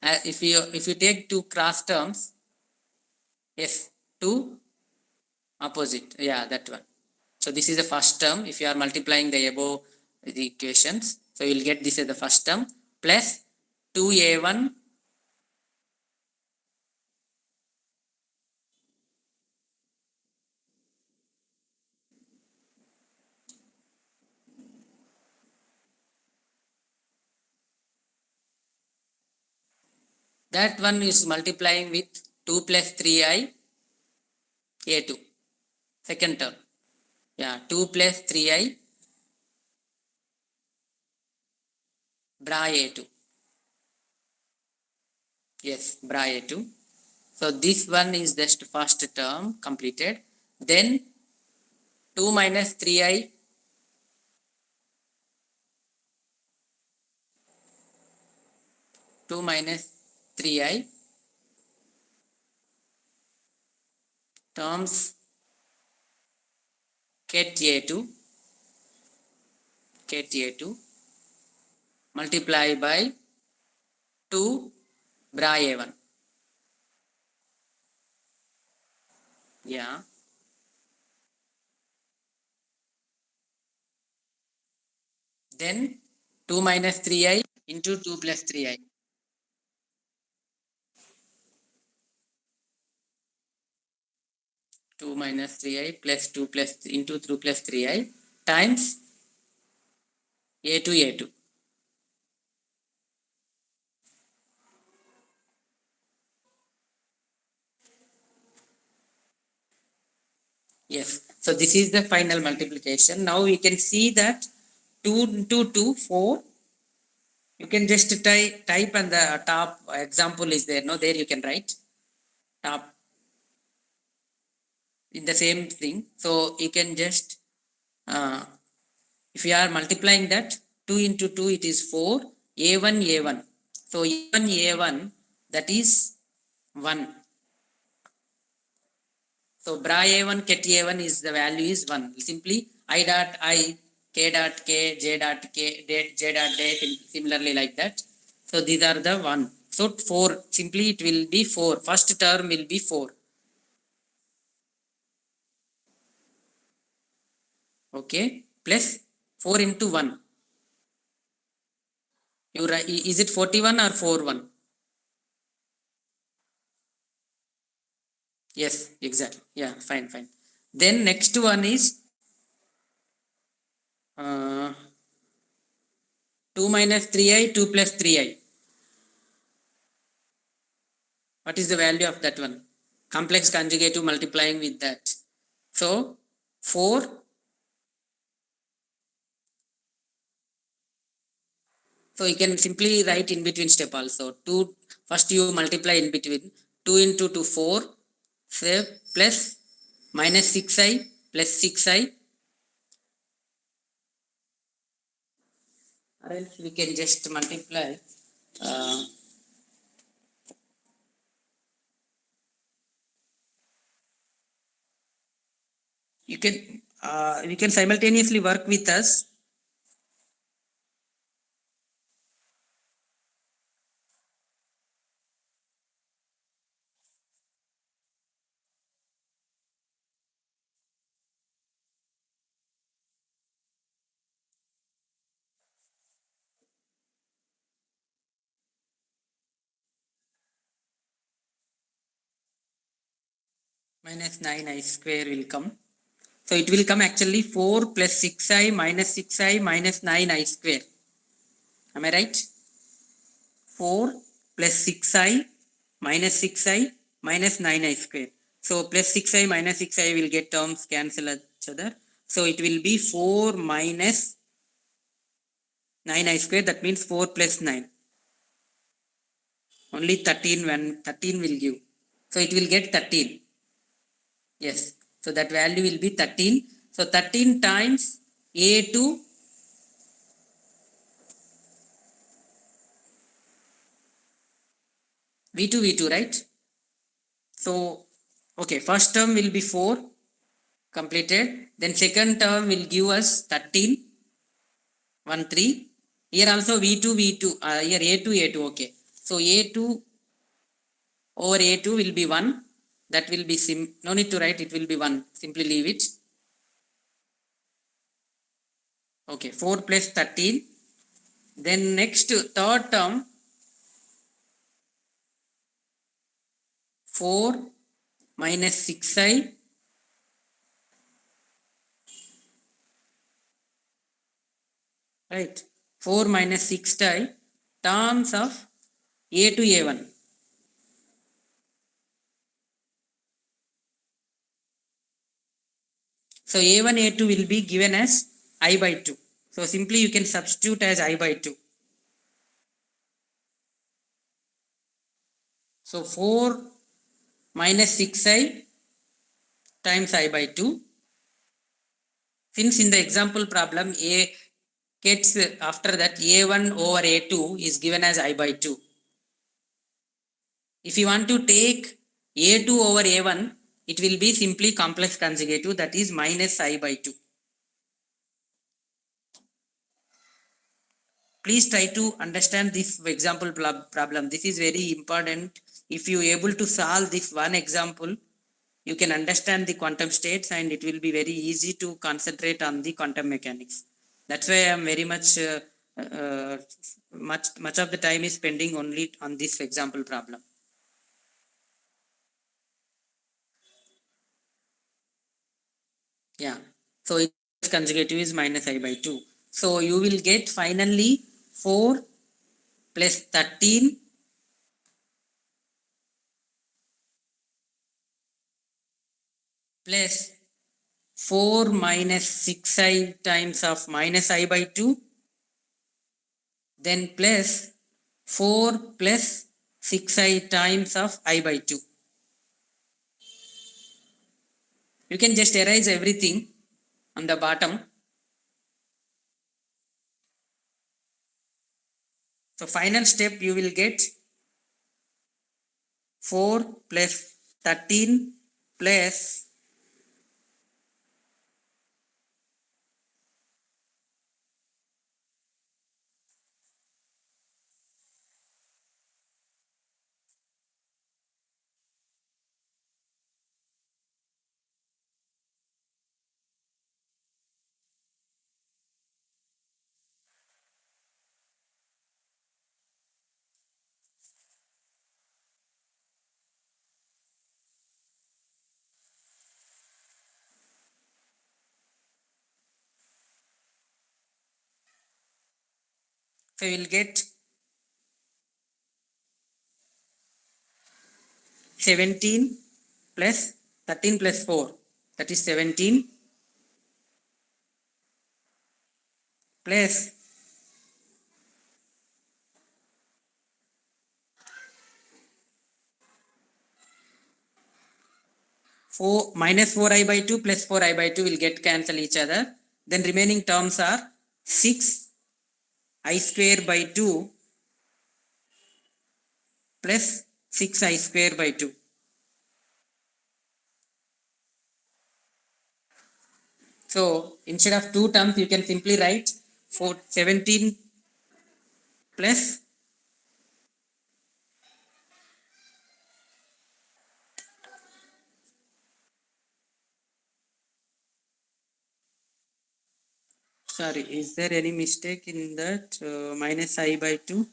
A: If you take two cross terms, yes, 2 opposite. Yeah, that one. So this is the first term. If you are multiplying the above the equations, so you will get this as the first term plus 2a1 that one is multiplying with 2 plus 3i a2 second term. Yeah, 2 plus 3i bra a2. Yes, bra a2. So this one is just first term completed. Then 2 minus 3i 2 minus 3i terms ket a2 ket a2 multiply by 2 bra a1. Yeah. Then 2 minus 3i into 2 plus 3i. 2 minus 3i plus 2 plus into 2 plus 3i times a2 a2. Yes. So this is the final multiplication. Now we can see that 2 into 2, 4. You can just type on the top example is there. No, there you can write top in the same thing. So you can just uh, If you are multiplying that, 2 into 2, it is 4, a1, a1. So a1, a1, that is 1. So bra a1, ket a1 is the value is 1. Simply I dot I, k dot k, j dot k, j dot j, similarly like that. So these are the 1. So 4, simply it will be 4. First term will be 4. Okay, plus 4 into 1. You write, is it 41 or 41? Yes, exactly. Yeah, fine, fine. Then next one is uh, 2 minus 3i, 2 plus 3i. What is the value of that one? Complex conjugative multiplying with that. So 4. So you can simply write in between step also. 2, first you multiply in between. 2 into 2, 4. Say plus minus 6i plus 6i. Or else we can just multiply. Uh, you can simultaneously work with us. Minus 9i square will come. So it will come actually 4 plus 6i minus 6i minus 9i square. Am I right? 4 plus 6i minus 6i minus 9i square. So plus 6i minus 6i will get terms cancel each other. So it will be 4 minus 9i square. That means 4 plus 9. Only 13 when 13 will give. So it will get 13. Yes. So that value will be 13. So 13 times a2 v2 v2, right? So okay, first term will be 4 completed. Then second term will give us 13 1 3. Here also v2 v2, here a2 a2. Okay. So a2 over a2 will be 1. That will be no need to write, it will be 1. Simply leave it. Okay, 4 plus 13. Then next third term 4 minus 6i, right? 4 minus 6i terms of a to a1. So a1 a2 will be given as I by 2. So simply you can substitute as I by 2. So 4 minus 6i times I by 2. Since in the example problem a gets after that a1 over a2 is given as I by 2. If you want to take a2 over a1, it will be simply complex conjugative, that is minus I by 2. Please try to understand this example problem. This is very important. If you able to solve this one example, you can understand the quantum states and it will be very easy to concentrate on the quantum mechanics. That's why I am very much much of the time is spending only on this example problem. Yeah. So its conjugative is minus I by 2. So you will get finally 4 plus 13 plus 4 minus 6i times of minus I by 2, then plus 4 plus 6i times of I by 2. You can just erase everything on the bottom. So final step you will get 4 plus 13 plus so you will get 17 plus 13 plus 4, that is 17 plus 4 minus 4I by 2 plus 4I by 2 will get cancel each other. Then remaining terms are 6I square by 2 plus 6I square by 2. So instead of two terms, you can simply write 17 plus sorry, is there any mistake in that minus I by 2?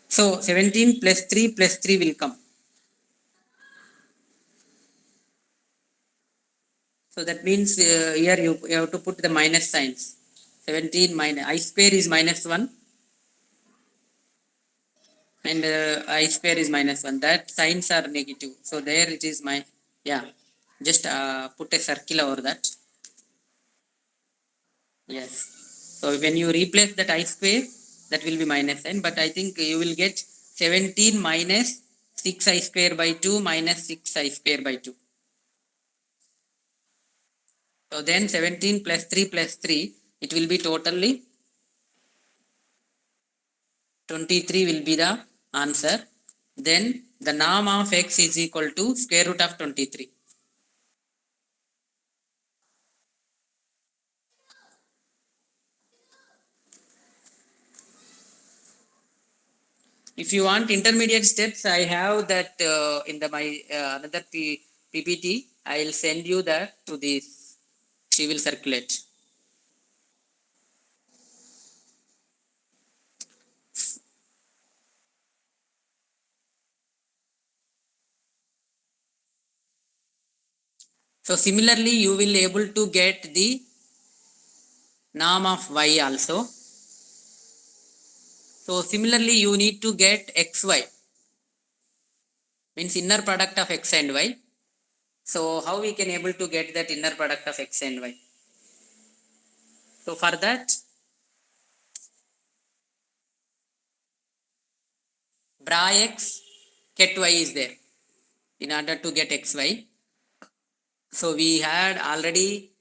A: So 17 plus 3 will come. So that means here you have to put the minus signs. 17 minus I square is minus 1 and I square is minus 1. That signs are negative. So there it is my, yeah, just put a circle over that. Yes. So when you replace that I square, that will be minus sign. But I think you will get 17 minus 6I square by 2 minus 6I square by 2. So then 17 plus 3, it will be totally 23 will be the answer. Then the norm of x is equal to square root of 23. If you want intermediate steps, I have that in the my another PPT. I will send you that to this. She will circulate. So similarly, you will able to get the norm of y also. So similarly, you need to get xy, means inner product of x and y. So how we can able to get that inner product of x and y? So for that, bra x, ket y is there in order to get xy. So we had already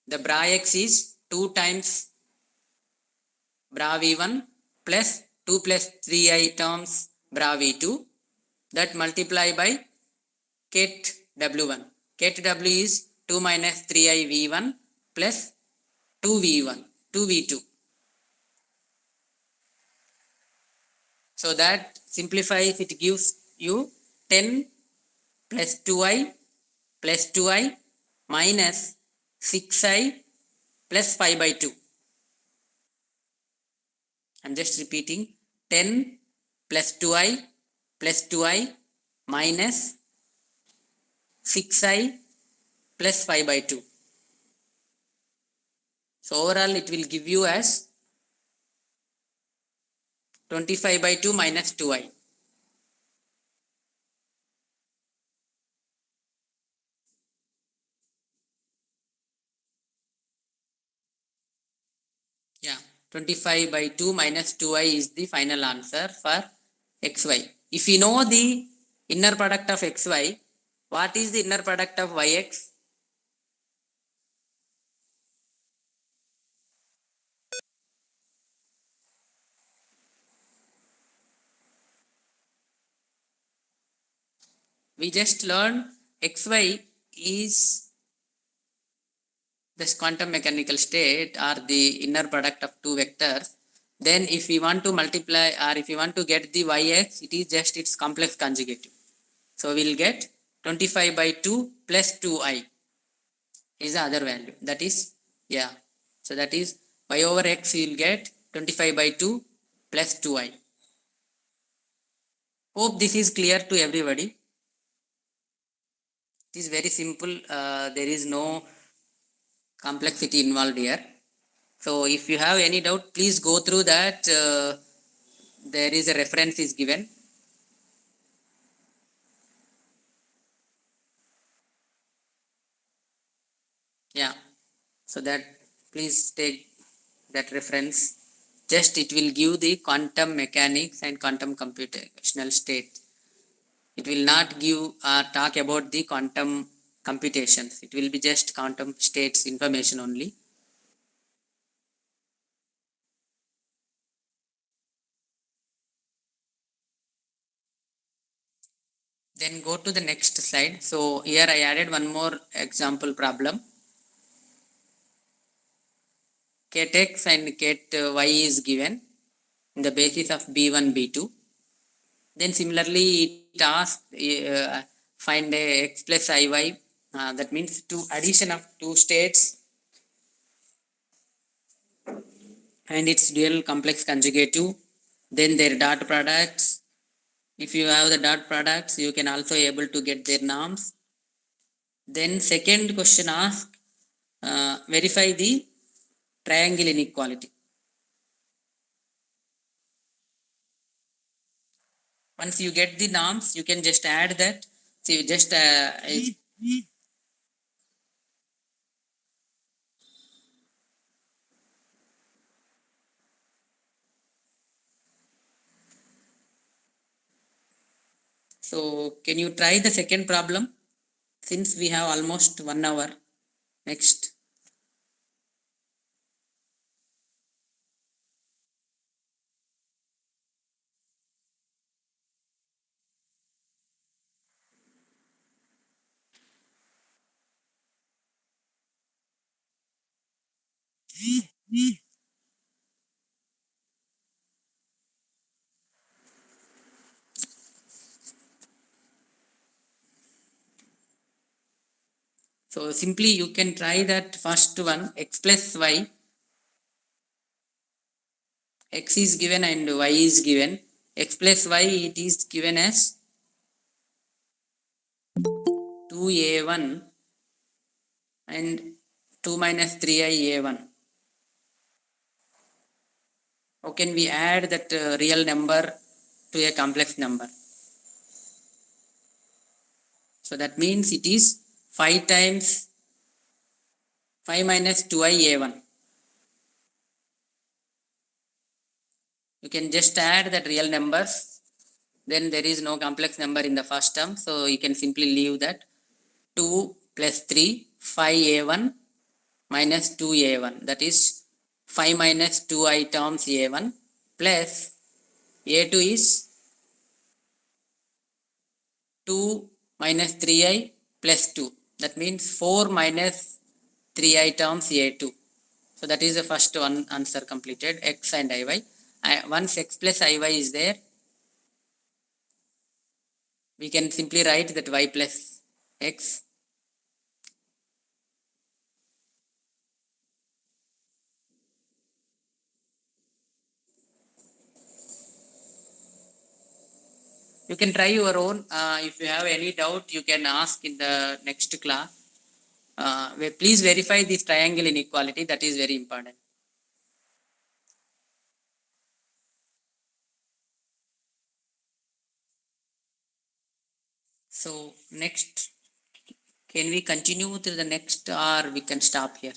A: the bra x is 2 times bra v1 plus 2 plus 3i terms bra v2, that multiply by ket w1. Ket w is 2 minus 3i v1 plus 2v1, 2v2. So that simplifies, it gives you 10 plus 2i plus 2i minus 6i plus 5 by 2. I'm just repeating, 10 plus 2i plus 2i minus 6i plus 5 by 2. So overall it will give you as 25 by 2 minus 2i. 25 by 2 minus 2i is the final answer for xy. If we know the inner product of xy, what is the inner product of yx? We just learned xy is this quantum mechanical state or the inner product of two vectors. Then if we want to multiply or if we want to get the yx, it is just its complex conjugative. So we will get 25 by 2 plus 2i is the other value. That is, yeah. So that is y over x, you will get 25 by 2 plus 2i. Hope this is clear to everybody. It is very simple. There is no complexity involved here. So if you have any doubt, please go through that. There is a reference is given. Yeah. So that please take that reference. Just it will give the quantum mechanics and quantum computational state. It will not give or talk about the quantum computations. It will be just quantum states information only. Then go to the next slide. So here I added one more example problem. Ket x and ket y is given in the basis of b1, b2. Then similarly it asks find a x plus iy. That means two addition of two states and its dual complex conjugative. Then their dot products. If you have the dot products, you can also able to get their norms. Then second question asks verify the triangle inequality. Once you get the norms, you can just add that. So you just so can you try the second problem? Since we have almost 1 hour. Next. So simply you can try that first one, x plus y. X is given and y is given. X plus y, it is given as 2a1 and 2 minus 3i a1. How can we add that real number to a complex number? So that means it is 5 times 5 minus 2i a1. You can just add that real numbers. Then there is no complex number in the first term. So you can simply leave that 2 plus 3, 5a1 minus 2a1. That is 5 minus 2i times a1 plus a2 is 2 minus 3i plus 2. That means 4 minus 3i times a2. So that is the first one answer completed, x and iy. Once x plus iy is there, we can simply write that y plus x. You can try your own. If you have any doubt, you can ask in the next class. Please verify this triangle inequality. That is very important. So next, can we continue to the next or we can stop here?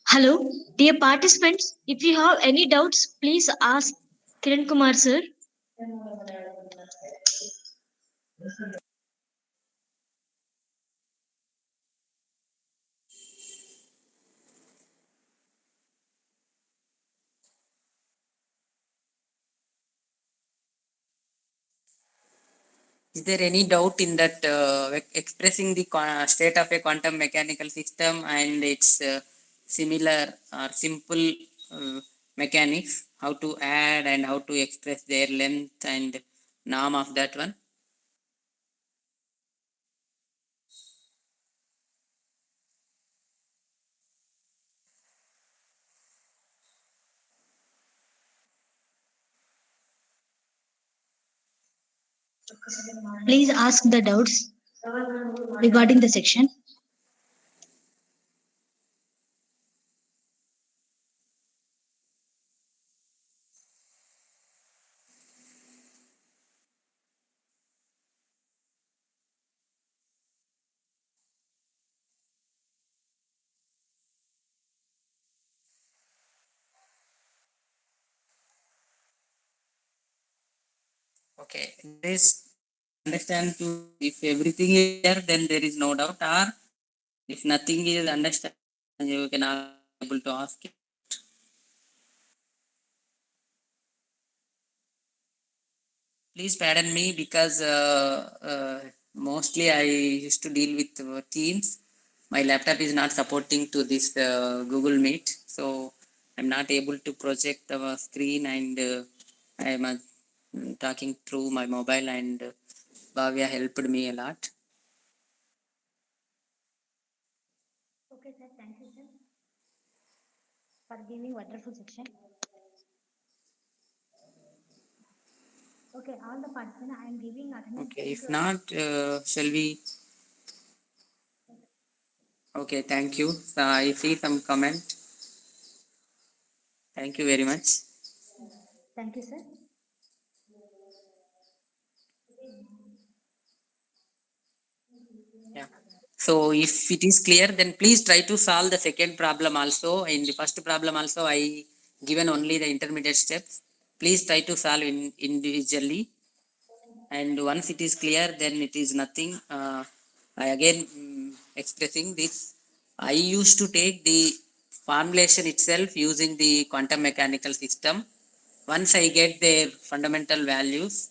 B: Hello, dear participants. If you have any doubts, please ask Kiran Kumar sir.
A: Is there any doubt in that expressing the state of a quantum mechanical system and its similar or simple uh, mechanics, how to add and how to express their length and norm of that one?
B: Please ask the doubts regarding the section.
A: Okay, this understand to if everything is there, then there is no doubt, or if nothing is understand, you can able to ask it. Please pardon me because mostly I used to deal with Teams. My laptop is not supporting to this Google Meet, so I'm not able to project the screen, and I am talking through my mobile, and Bhavya helped me a lot.
B: Okay, sir. Thank you, sir, for giving wonderful section. Okay, all the participants, I am giving attendance.
A: Okay, if not, shall we? Okay, thank you. I see some comment. Thank you very much.
B: Thank you, sir.
A: Yeah. So if it is clear, then please try to solve the second problem also. In the first problem also, I given only the intermediate steps. Please try to solve individually. And once it is clear, then it is nothing. I again expressing this. I used to take the formulation itself using the quantum mechanical system. Once I get their fundamental values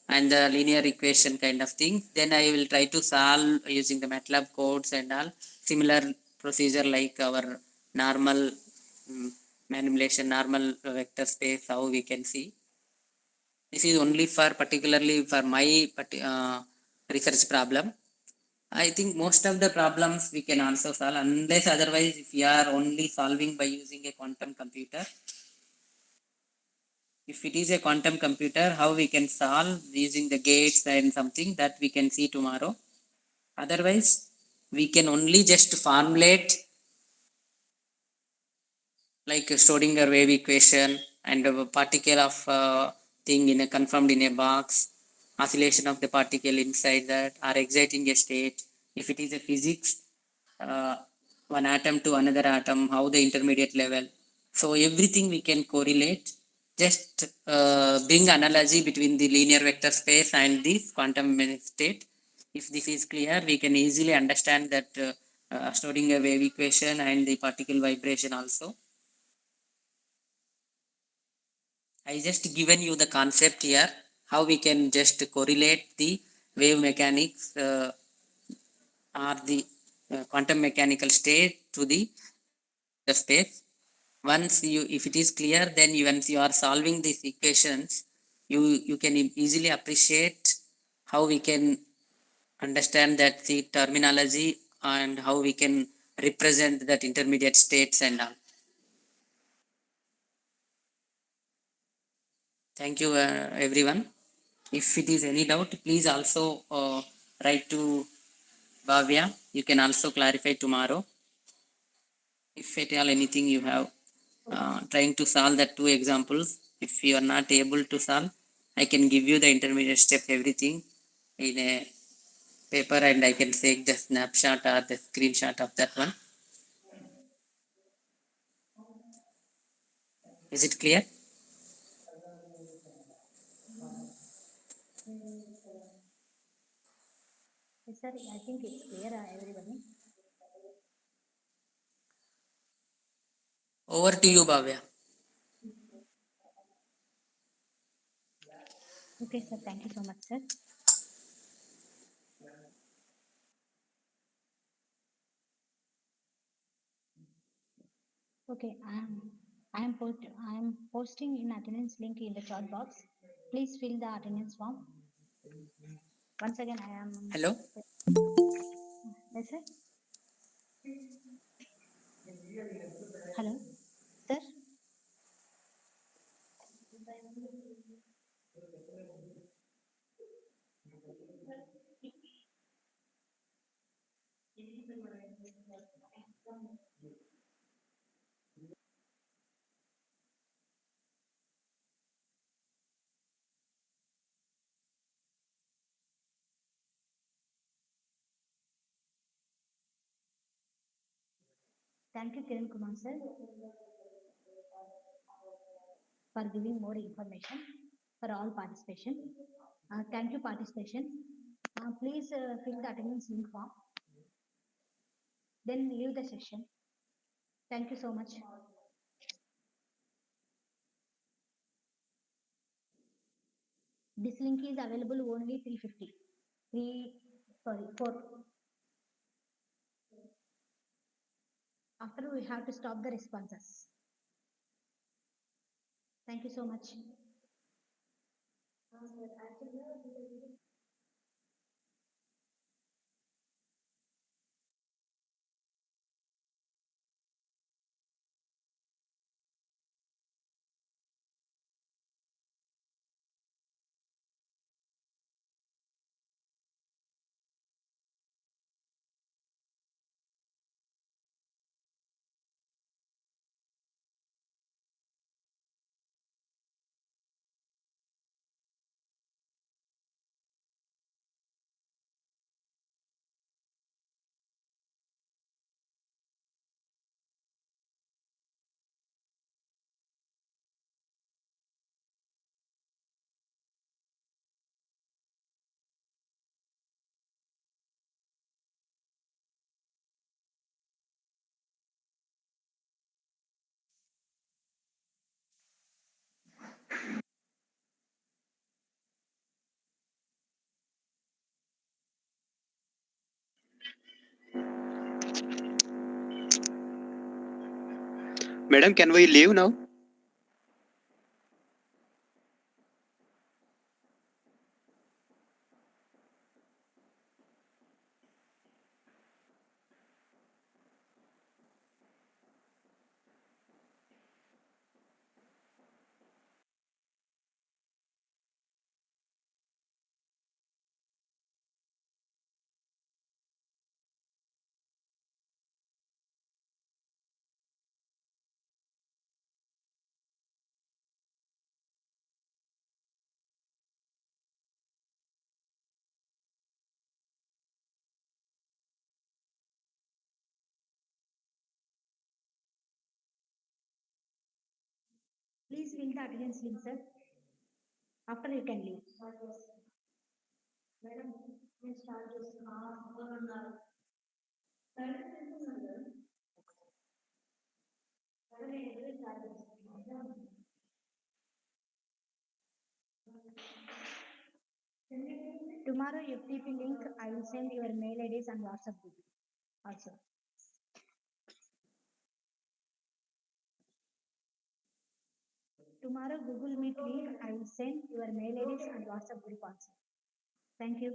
A: and the linear equation kind of thing, then I will try to solve using the MATLAB codes and all similar procedure like our normal manipulation, normal vector space, how we can see. This is only for particularly for my research problem. I think most of the problems we can also solve, unless otherwise if we are only solving by using a quantum computer. If it is a quantum computer, how we can solve using the gates and something that we can see tomorrow. Otherwise, we can only just formulate like Schrodinger wave equation and a particle of thing in a confirmed in a box, oscillation of the particle inside that, or exciting a state. If it is a physics, uh, one atom to another atom, how the intermediate level. So everything we can correlate. Just bring analogy between the linear vector space and the quantum state. If this is clear, we can easily understand that Schrodinger wave equation and the particle vibration also. I just given you the concept here, how we can just correlate the wave mechanics or the quantum mechanical state to the space. Once you, if it is clear, then you, once you are solving these equations, you can easily appreciate how we can understand that the terminology and how we can represent that intermediate states and all. Thank you, everyone. If it is any doubt, please also write to Bhavya. You can also clarify tomorrow. If at all anything you have trying to solve that two examples, if you are not able to solve, I can give you the intermediate step, everything in a paper, and I can take the snapshot or the screenshot of that one. Is it clear?
C: Yes, sir, I think it's clear, everybody.
A: Over to you, Bhavya.
C: Okay, sir, thank you so much, sir. Okay, I am posting in attendance link in the chat box. Please fill the attendance form. Once again, I am.
A: Hello?
C: Yes, sir. Hello, sir. Thank you, Kiran Kumar, sir, for giving more information for all participation. Thank you, participation. Please fill the attendance link form. Then leave the session. Thank you so much. This link is available only 350. 4. After we have to stop the responses. Thank you so much.
D: Madam, can we leave now?
C: Please fill the attendance link, sir. After you can leave. Tomorrow FDP link, I will send your mail IDs and WhatsApp group also. Tomorrow Google Meet link, I will send your mail IDs and WhatsApp group also. Thank you.